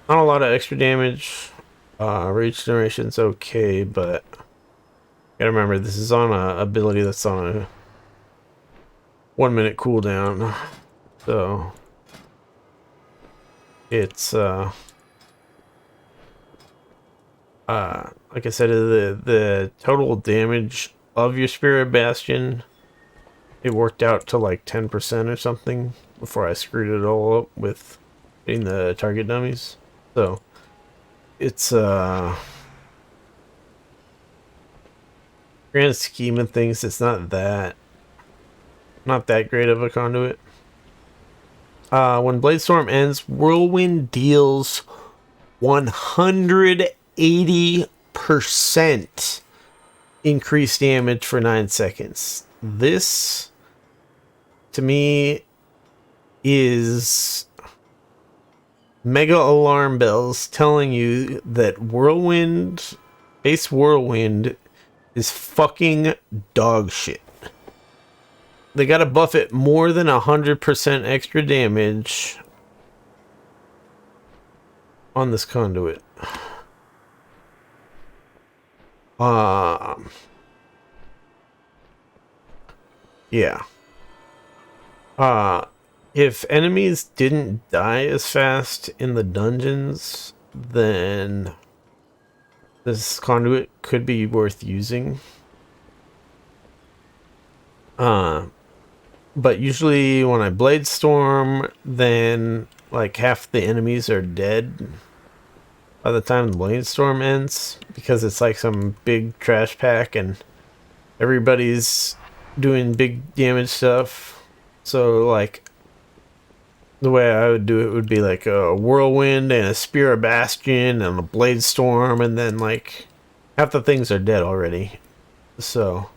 not a lot of extra damage. Rage generation's okay, but gotta remember this is on a ability that's on a 1 minute cooldown, so it's like I said, the total damage of your Spirit Bastion, it worked out to like 10% or something before I screwed it all up with getting the target dummies. So it's grand scheme of things, it's not that great of a conduit. When Bladestorm ends, Whirlwind deals 180% increased damage for 9 seconds. This, to me, is mega alarm bells telling you that base Whirlwind is fucking dog shit. They gotta buff it more than 100% extra damage on this conduit. Yeah. If enemies didn't die as fast in the dungeons, then this conduit could be worth using. But usually when I Bladestorm, then like half the enemies are dead by the time the Bladestorm ends, because it's like some big trash pack and everybody's doing big damage stuff. So like the way I would do it would be like a Whirlwind and a Spear of Bastion and a Bladestorm, and then like half the things are dead already. So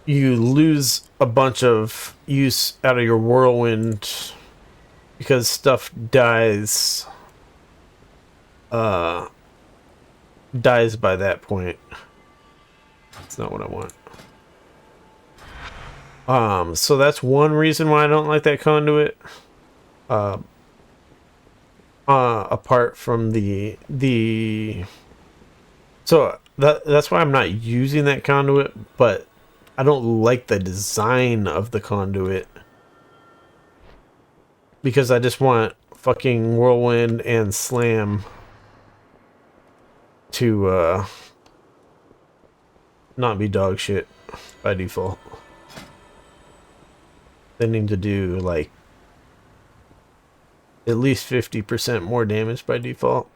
you lose a bunch of use out of your Whirlwind because stuff dies by that point. That's not what I want. So that's one reason why I don't like that conduit. Apart from so that's why I'm not using that conduit, but I don't like the design of the conduit because I just want fucking Whirlwind and Slam to not be dog shit by default. They need to do like at least 50% more damage by default.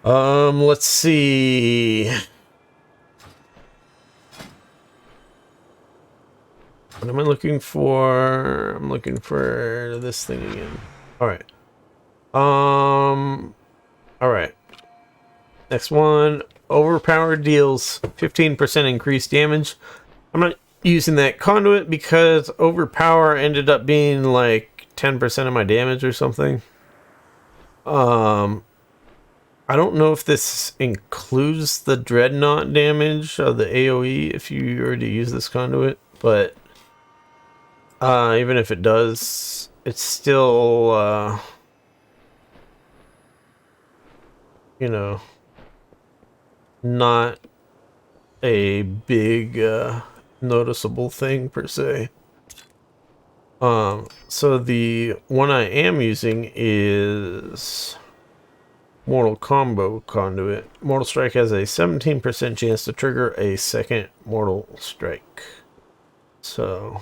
Let's see. What am I looking for? I'm looking for this thing again. Alright. Alright. Next one. Overpowered deals 15% increased damage. I'm not using that conduit because overpower ended up being like 10% of my damage or something. I don't know if this includes the Dreadnaught damage of the AoE if you already use this conduit, but even if it does, it's still you know, not a big noticeable thing per se. So the one I am using is Mortal Combo Conduit. Mortal Strike has a 17% chance to trigger a second Mortal Strike. So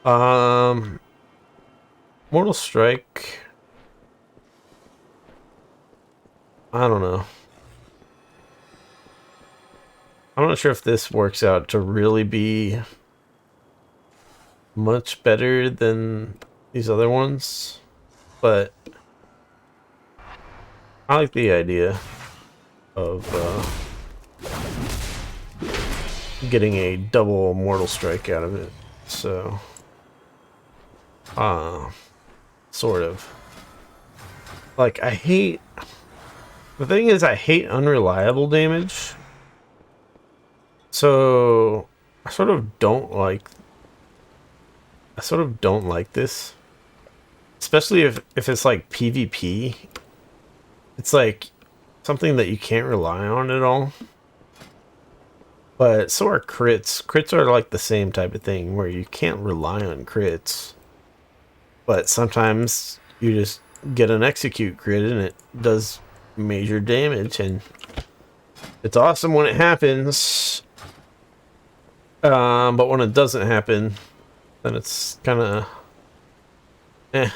Mortal Strike, I don't know. I'm not sure if this works out to really be much better than these other ones, but I like the idea of getting a double Mortal Strike out of it. So, sort of. Like, I hate... The thing is, I hate unreliable damage. So, I sort of don't like this. Especially if it's like PvP. It's like something that you can't rely on at all. But so are crits. Crits are like the same type of thing where you can't rely on crits. But sometimes you just get an execute crit and it does major damage, and it's awesome when it happens. But when it doesn't happen, then it's kind of eh.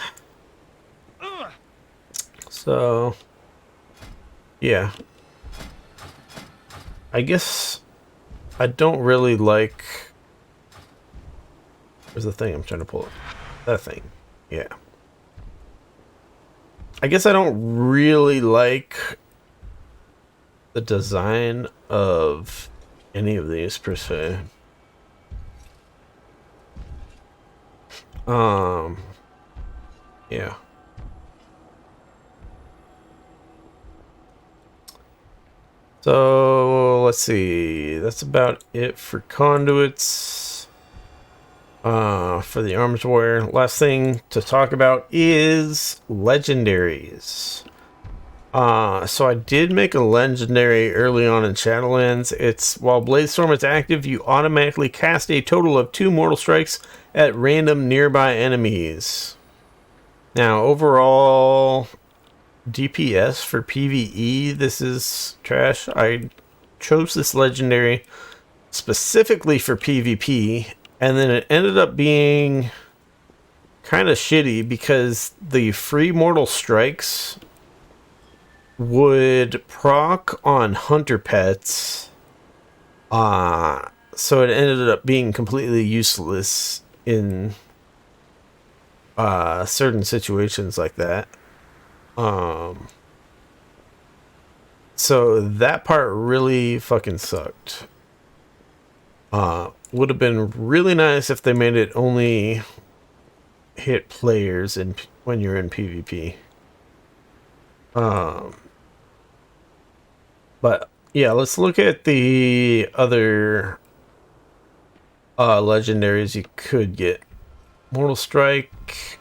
So yeah, I guess I don't really like... Where's the thing I'm trying to pull up? That thing. Yeah. I guess I don't really like the design of any of these per se. Yeah. So let's see. That's about it for conduits. For the arms wear. Last thing to talk about is legendaries. So I did make a legendary early on in Shadowlands. It's while Bladestorm is active, you automatically cast a total of 2 Mortal Strikes at random nearby enemies. Now, overall DPS for PvE, this is trash. I chose this legendary specifically for PvP, and then it ended up being kind of shitty because the free Mortal Strikes would proc on hunter pets, so it ended up being completely useless in certain situations like that. So that part really fucking sucked. Would have been really nice if they made it only hit players when you're in PvP. But yeah, let's look at the other legendaries you could get. Mortal Strike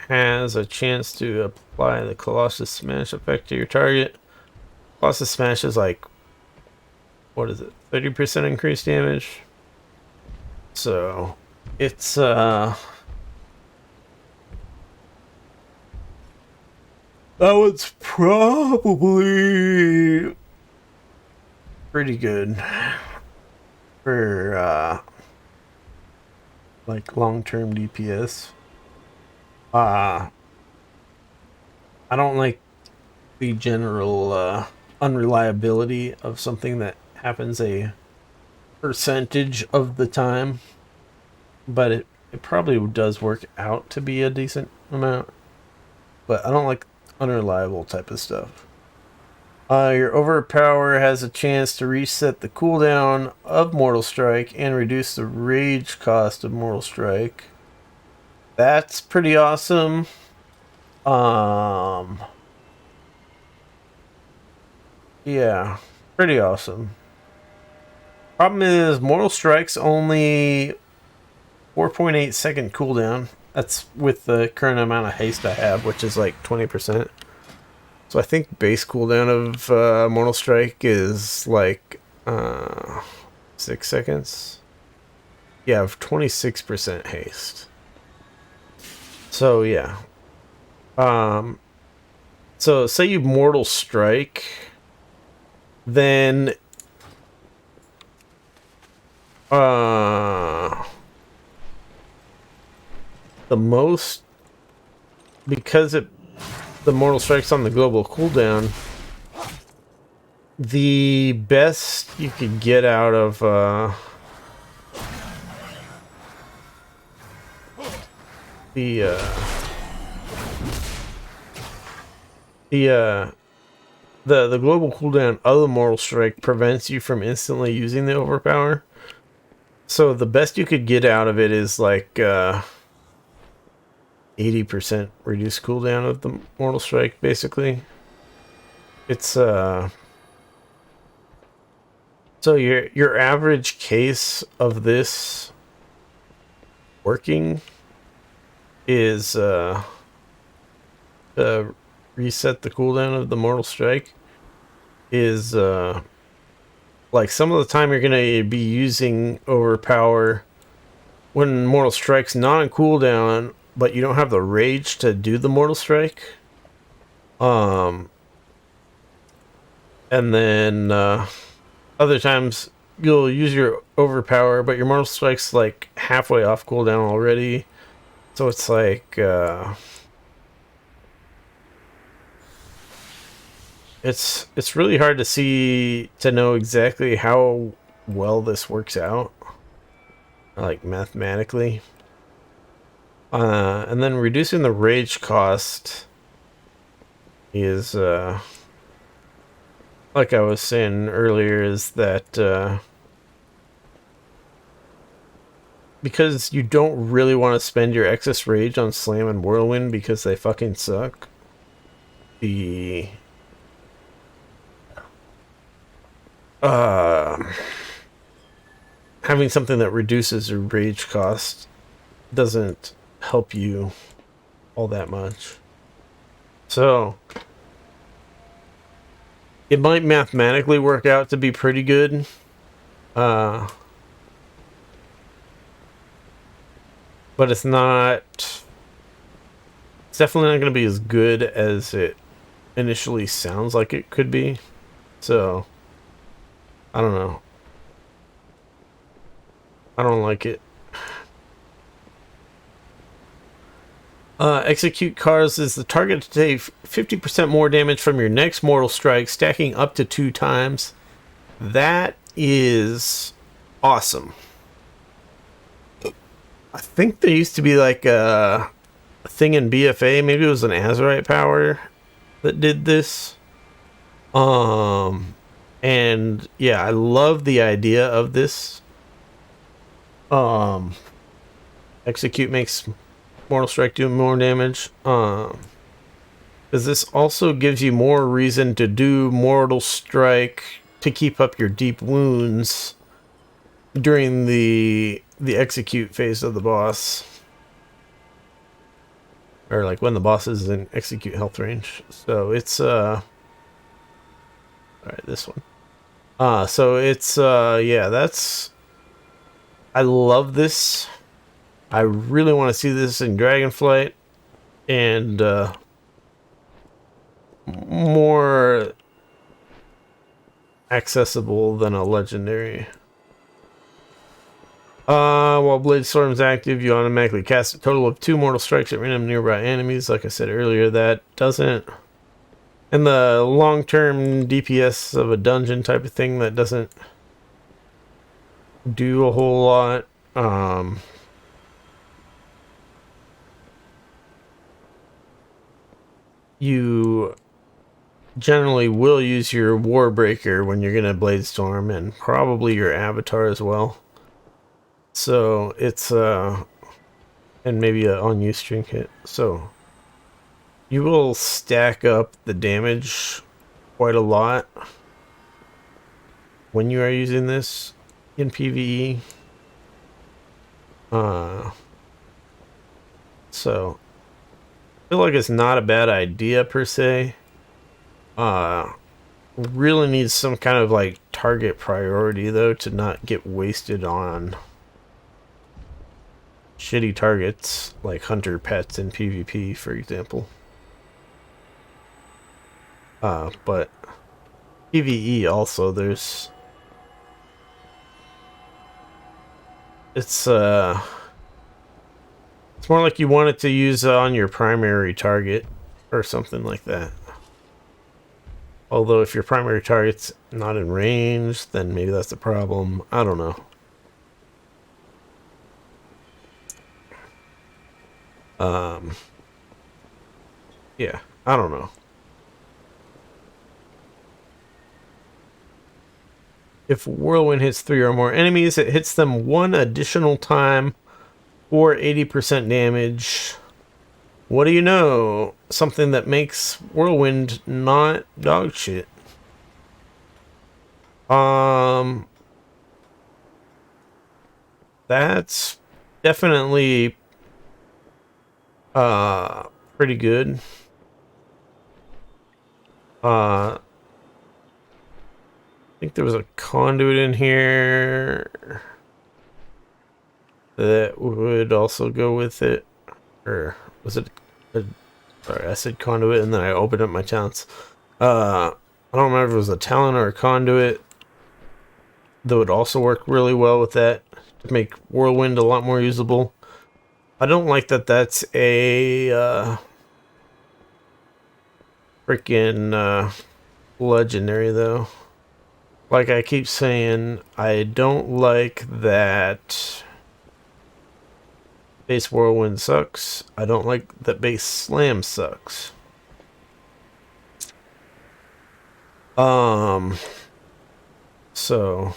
has a chance to apply the Colossus Smash effect to your target. Colossus Smash is like, what is it, 30% increased damage? So it's that one's probably pretty good for like long-term DPS. I don't like the general unreliability of something that happens a percentage of the time, but it probably does work out to be a decent amount. But I don't like unreliable type of stuff. Your overpower has a chance to reset the cooldown of Mortal Strike and reduce the rage cost of Mortal Strike. That's pretty awesome. Yeah, pretty awesome. Problem is, Mortal Strike's only 4.8 second cooldown. That's with the current amount of haste I have, which is like 20%. So I think base cooldown of Mortal Strike is like 6 seconds. Yeah, of 26% haste. So yeah. So say you Mortal Strike, then the most, because the Mortal Strike's on the global cooldown, the best you could get out of the global cooldown of the Mortal Strike prevents you from instantly using the overpower. So the best you could get out of it is like 80% reduced cooldown of the Mortal Strike, basically. It's so your average case of this working is reset the cooldown of the Mortal Strike is like some of the time you're gonna be using overpower when Mortal Strike's not on cooldown, but you don't have the rage to do the Mortal Strike. And then other times you'll use your overpower, but your Mortal Strike's like halfway off cooldown already. So it's like it's really hard to know exactly how well this works out, like mathematically. And then reducing the rage cost is like I was saying earlier, is that because you don't really want to spend your excess rage on Slam and Whirlwind because they fucking suck, having something that reduces your rage cost doesn't help you all that much. So it might mathematically work out to be pretty good. But it's definitely not going to be as good as it initially sounds like it could be. So I don't know. I don't like it. Execute causes the target to take 50% more damage from your next Mortal Strike, stacking up to 2 times. That is awesome. I think there used to be like a thing in BFA, maybe it was an Azerite power that did this. And yeah, I love the idea of this. Execute makes Mortal Strike do more damage. Because this also gives you more reason to do Mortal Strike to keep up your deep wounds during the the execute phase of the boss. Or like when the boss is in execute health range. So it's alright, this one. So it's yeah, that's, I love this. I really want to see this in Dragonflight, and more accessible than a legendary. While Blade Storm's active, you automatically cast a total of 2 mortal strikes at random nearby enemies. Like I said earlier, that doesn't... In the long-term DPS of a dungeon type of thing, that doesn't do a whole lot. You generally will use your Warbreaker when you're going to Blade Storm, and probably your Avatar as well. So it's and maybe an unused trinket. So you will stack up the damage quite a lot when you are using this in PvE. So I feel like it's not a bad idea per se. Really needs some kind of like target priority though, to not get wasted on shitty targets like hunter pets in PvP, for example. But PvE also, there's it's more like you want it to use on your primary target or something like that. Although if your primary target's not in range, then maybe that's the problem. I don't know. Yeah, I don't know. If Whirlwind hits 3 or more enemies, it hits them 1 additional time or 80% damage. What do you know? Something that makes Whirlwind not dog shit. That's definitely pretty good. I think there was a conduit in here that would also go with it. Or was it sorry, I said conduit and then I opened up my talents. I don't remember if it was a talent or a conduit that would also work really well with that to make Whirlwind a lot more usable. I don't like that that's a freaking legendary though. Like I keep saying, I don't like that base Whirlwind sucks. I don't like that base Slam sucks. So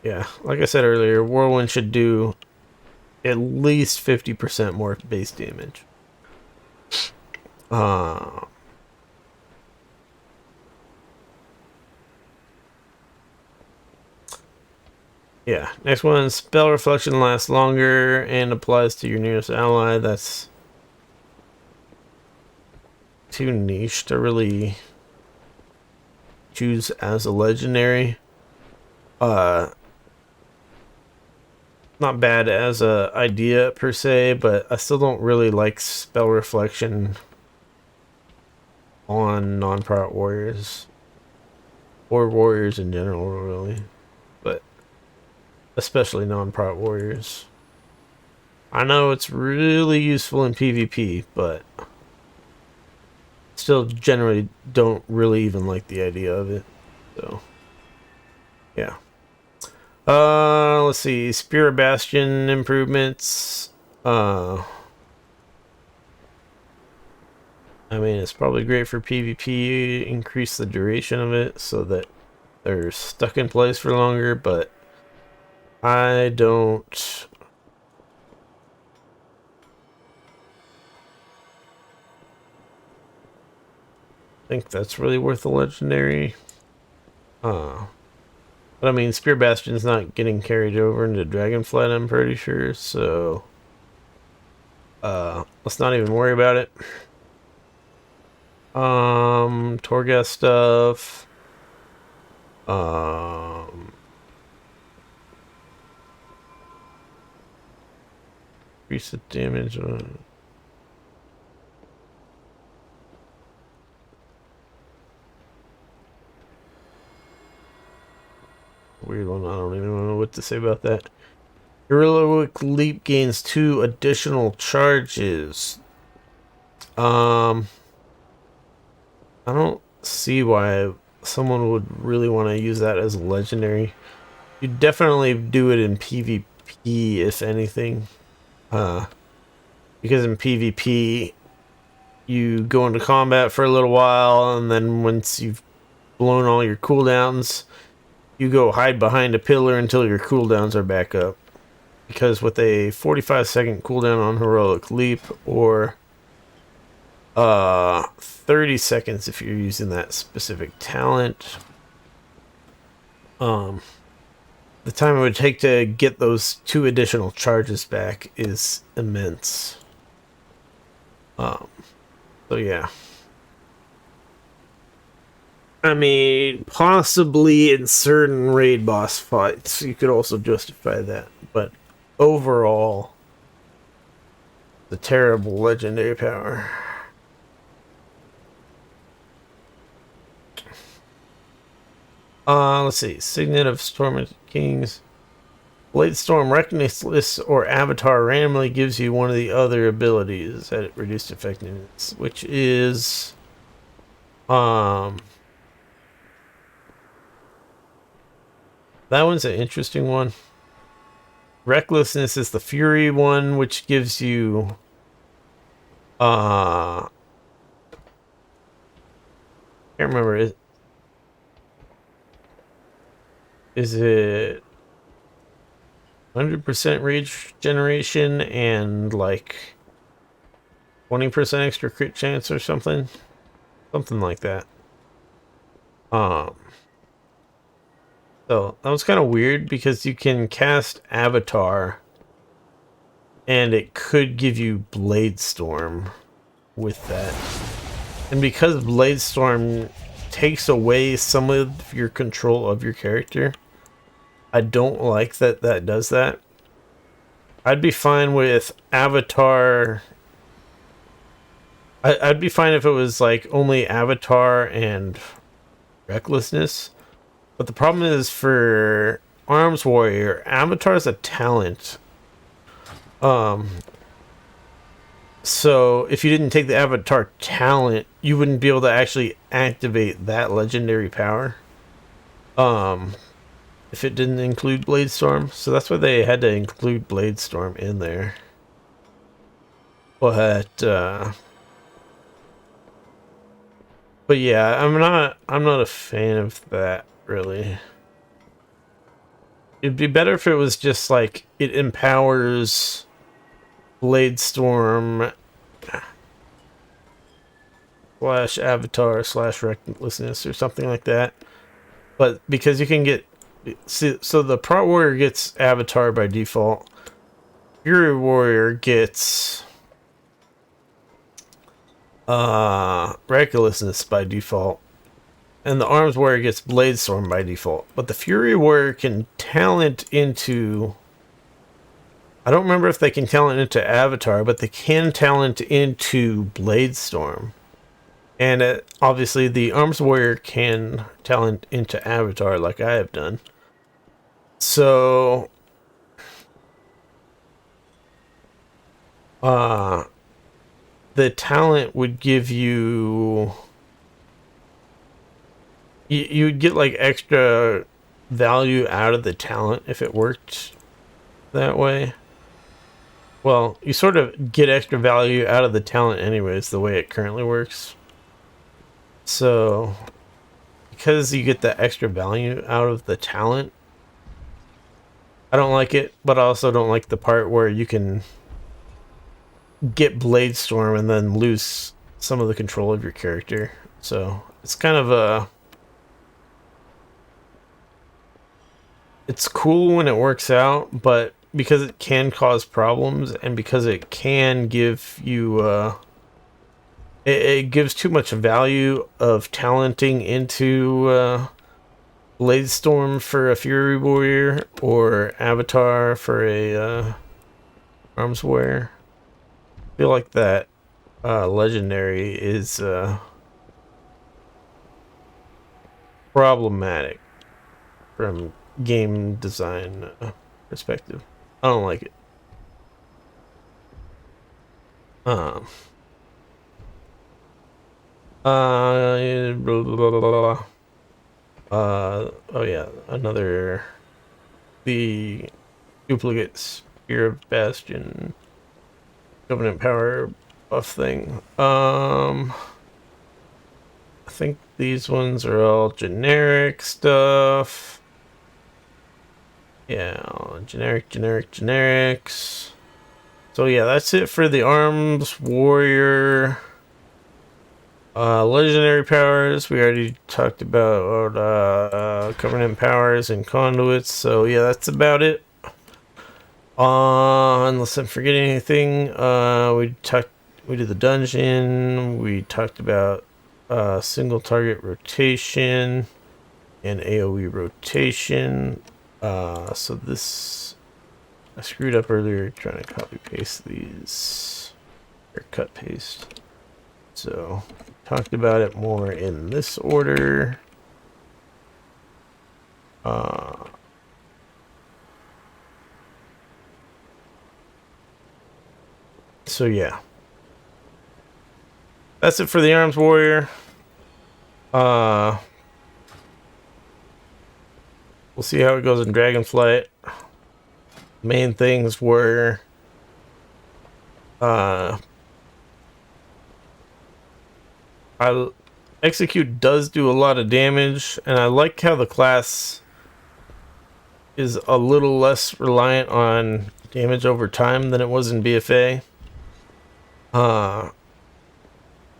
yeah, like I said earlier, Whirlwind should do at least 50% more base damage. Yeah, next one, spell reflection lasts longer and applies to your nearest ally. That's too niche to really choose as a legendary. Not bad as a idea per se, but I still don't really like spell reflection on non-prot warriors. Or warriors in general, really. But especially non-prot warriors. I know it's really useful in PvP, but still generally don't really even like the idea of it. So, yeah. Let's see. Spirit Bastion improvements. I mean, it's probably great for PvP. Increase the duration of it so that they're stuck in place for longer, but I don't think that's really worth a legendary. But But I mean, Spear Bastion's not getting carried over into Dragonflight, I'm pretty sure, so let's not even worry about it. Torghast stuff. Increase the damage. Weird one. I don't even know what to say about that. Heroic Leap gains 2 additional charges. I don't see why someone would really want to use that as a legendary. You definitely do it in PvP, if anything. Because in PvP, you go into combat for a little while, and then once you've blown all your cooldowns, you go hide behind a pillar until your cooldowns are back up. Because with a 45-second cooldown on Heroic Leap, or 30 seconds if you're using that specific talent, the time it would take to get those 2 additional charges back is immense. So yeah. I mean, possibly in certain raid boss fights, you could also justify that, but overall, the terrible legendary power. Let's see. Signet of Storm Kings. Blade Storm Reckless or Avatar randomly gives you one of the other abilities at reduced effectiveness, which is that one's an interesting one. Recklessness is the Fury one, which gives you can't remember it. Is it 100% rage generation and like 20% extra crit chance or something? Something like that. So that was kind of weird because you can cast Avatar and it could give you Blade Storm with that. And because Blade Storm takes away some of your control of your character, I don't like that that does that. I'd be fine with Avatar. I'd be fine if it was like only Avatar and Recklessness. But the problem is for Arms Warrior, Avatar is a talent. So if you didn't take the Avatar talent, you wouldn't be able to actually activate that legendary power. If it didn't include Blade Storm. So that's why they had to include Blade Storm in there. But yeah, I'm not a fan of that, really. It'd be better if it was just like it empowers Blade Storm / Avatar / Recklessness or something like that. But because you can get so the Prot Warrior gets Avatar by default, Fury Warrior gets Recklessness by default, and the Arms Warrior gets Blade Storm by default. But the Fury Warrior can talent into, I don't remember if they can talent into Avatar, but they can talent into Blade Storm. And obviously the Arms Warrior can talent into Avatar like I have done. So the talent would give you you'd get like extra value out of the talent if it worked that way. Well, you sort of get extra value out of the talent anyways, the way it currently works. So because you get that extra value out of the talent, I don't like it, but I also don't like the part where you can get Blade Storm and then lose some of the control of your character. So it's kind of a it's cool when it works out, but because it can cause problems and because it can give you it gives too much value of talenting into Bladestorm for a Fury Warrior or Avatar for a Arms Warrior. I feel like that legendary is problematic from game design perspective. I don't like it. Blah, blah, blah, blah, blah. Oh yeah, the duplicate Spear of Bastion Covenant Power buff thing. I think these ones are all generic stuff. Yeah, generics. So yeah, that's it for the Arms Warrior. Legendary powers, we already talked about Covenant powers and conduits, so yeah, that's about it. Unless I'm forgetting anything, we did the dungeon, we talked about single target rotation and AoE rotation. So this, I screwed up earlier trying to copy paste these, or cut paste. So, talked about it more in this order. So yeah. That's it for the Arms Warrior. We'll see how it goes in Dragonflight. Main things were Execute does do a lot of damage, and I like how the class is a little less reliant on damage over time than it was in BFA. But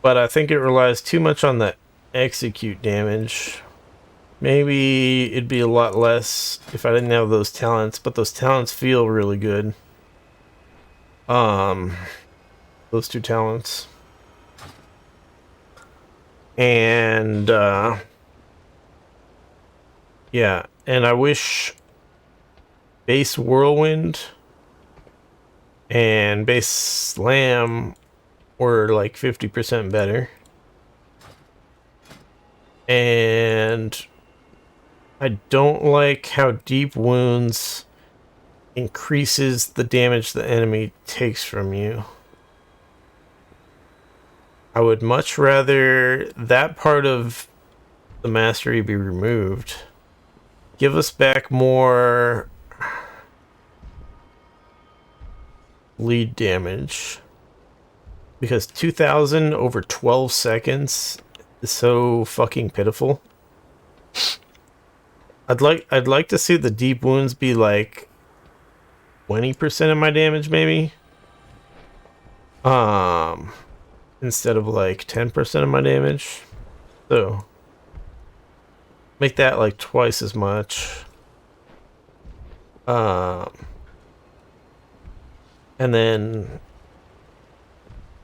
I think it relies too much on the execute damage. Maybe it'd be a lot less if I didn't have those talents, but those talents feel really good. Those two talents. And yeah, and I wish base Whirlwind and base Slam were like 50% better. And I don't like how deep wounds increases the damage the enemy takes from you. I would much rather that part of the mastery be removed. Give us back more lead damage. Because 2,000 over 12 seconds is so fucking pitiful. I'd like to see the deep wounds be like 20% of my damage maybe. Instead of like 10% of my damage. So make that like twice as much. And then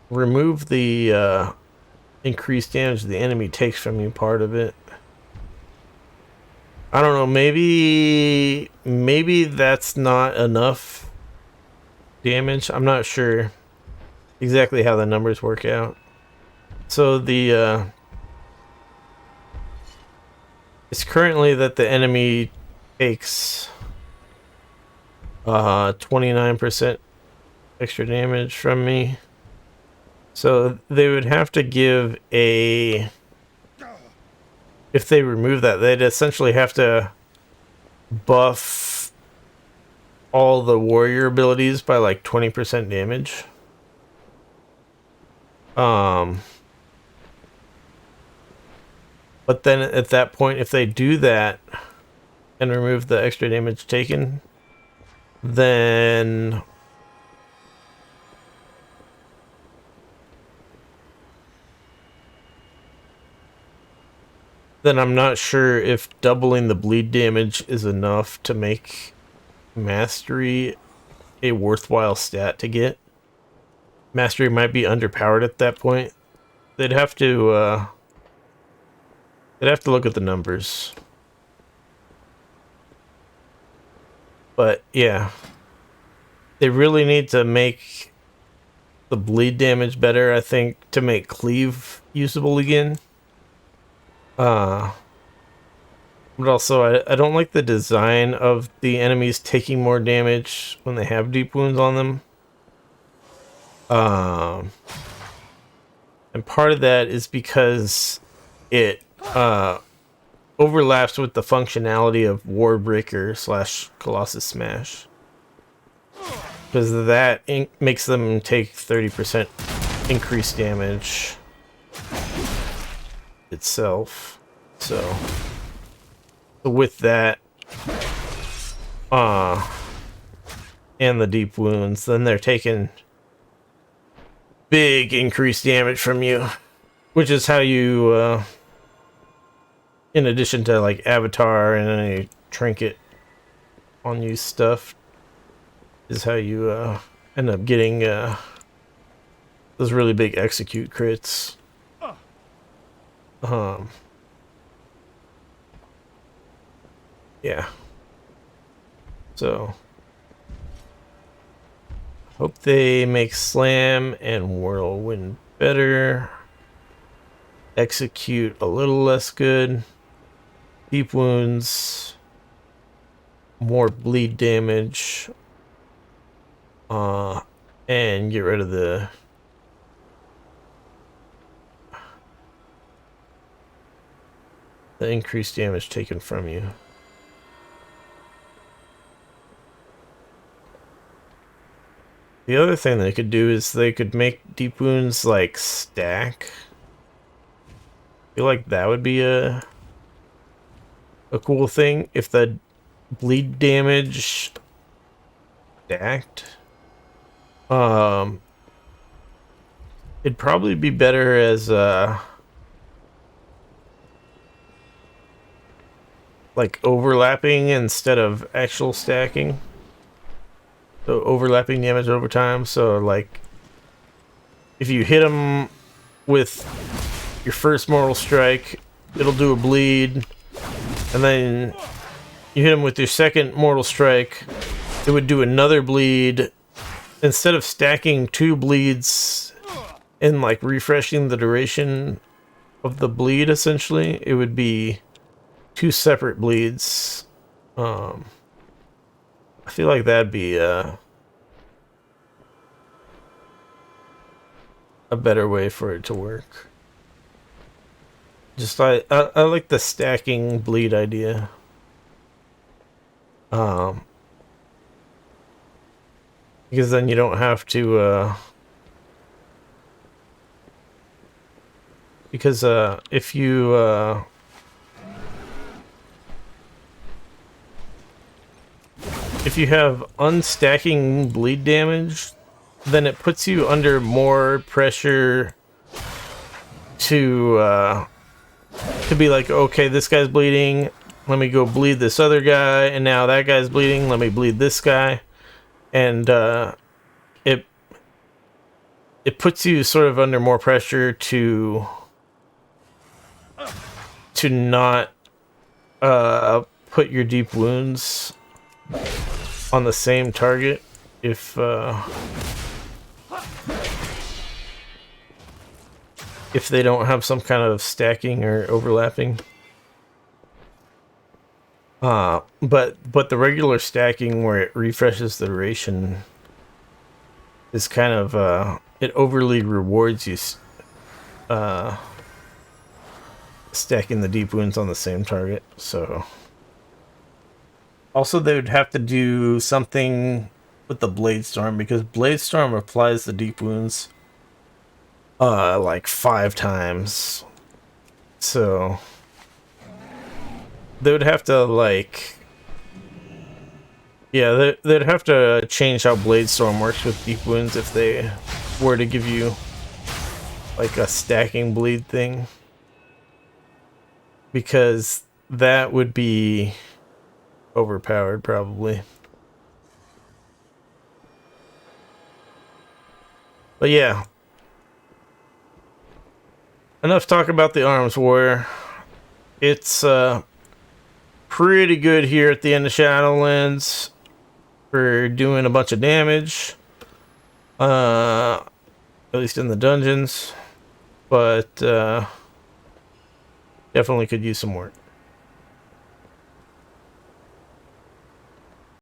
remove the increased damage the enemy takes from you part of it. I don't know, maybe that's not enough damage. I'm not sure exactly how the numbers work out. So the it's currently that the enemy takes 29% extra damage from me. So they would have to give a, if they remove that, they'd essentially have to buff all the warrior abilities by like 20% damage. But then at that point, if they do that and remove the extra damage taken, then then I'm not sure if doubling the bleed damage is enough to make mastery a worthwhile stat to get. Mastery might be underpowered at that point. They'd have to look at the numbers. But yeah, they really need to make the bleed damage better, I think, to make cleave usable again. But also, I don't like the design of the enemies taking more damage when they have deep wounds on them. And part of that is because it overlaps with the functionality of Warbreaker / Colossus Smash. Because that makes them take 30% increased damage itself. So with that, and the deep wounds, then they're taking big increased damage from you, which is how you, in addition to like avatar and any trinket on you stuff, is how you end up getting those really big execute crits. Yeah. So hope they make Slam and Whirlwind better. Execute a little less good. Deep wounds. More bleed damage. And get rid of the increased damage taken from you. The other thing they could do is they could make deep wounds like stack. I feel like that would be a cool thing if the bleed damage stacked. It'd probably be better as like overlapping instead of actual stacking. So overlapping damage over time. So like if you hit them with your first mortal strike, it'll do a bleed, and then you hit them with your second mortal strike, it would do another bleed. Instead of stacking 2 bleeds and like refreshing the duration of the bleed, essentially, it would be 2 separate bleeds. I feel like that'd be a better way for it to work. Just I like the stacking bleed idea. Because then you don't have to because if you have unstacking bleed damage, then it puts you under more pressure to be like, okay, this guy's bleeding, let me go bleed this other guy, and now that guy's bleeding, let me bleed this guy. And it puts you sort of under more pressure to not put your deep wounds on the same target if they don't have some kind of stacking or overlapping. But the regular stacking where it refreshes the duration is kind of it overly rewards you stacking the deep wounds on the same target. So also they would have to do something with the Blade Storm, because Blade Storm applies the deep wounds like 5 times. So they would have to like, yeah, they'd have to change how Blade Storm works with deep wounds if they were to give you like a stacking bleed thing. because that would be overpowered probably. But yeah, enough talk about the arms warrior. It's pretty good here at the end of Shadowlands for doing a bunch of damage, at least in the dungeons, but definitely could use some work.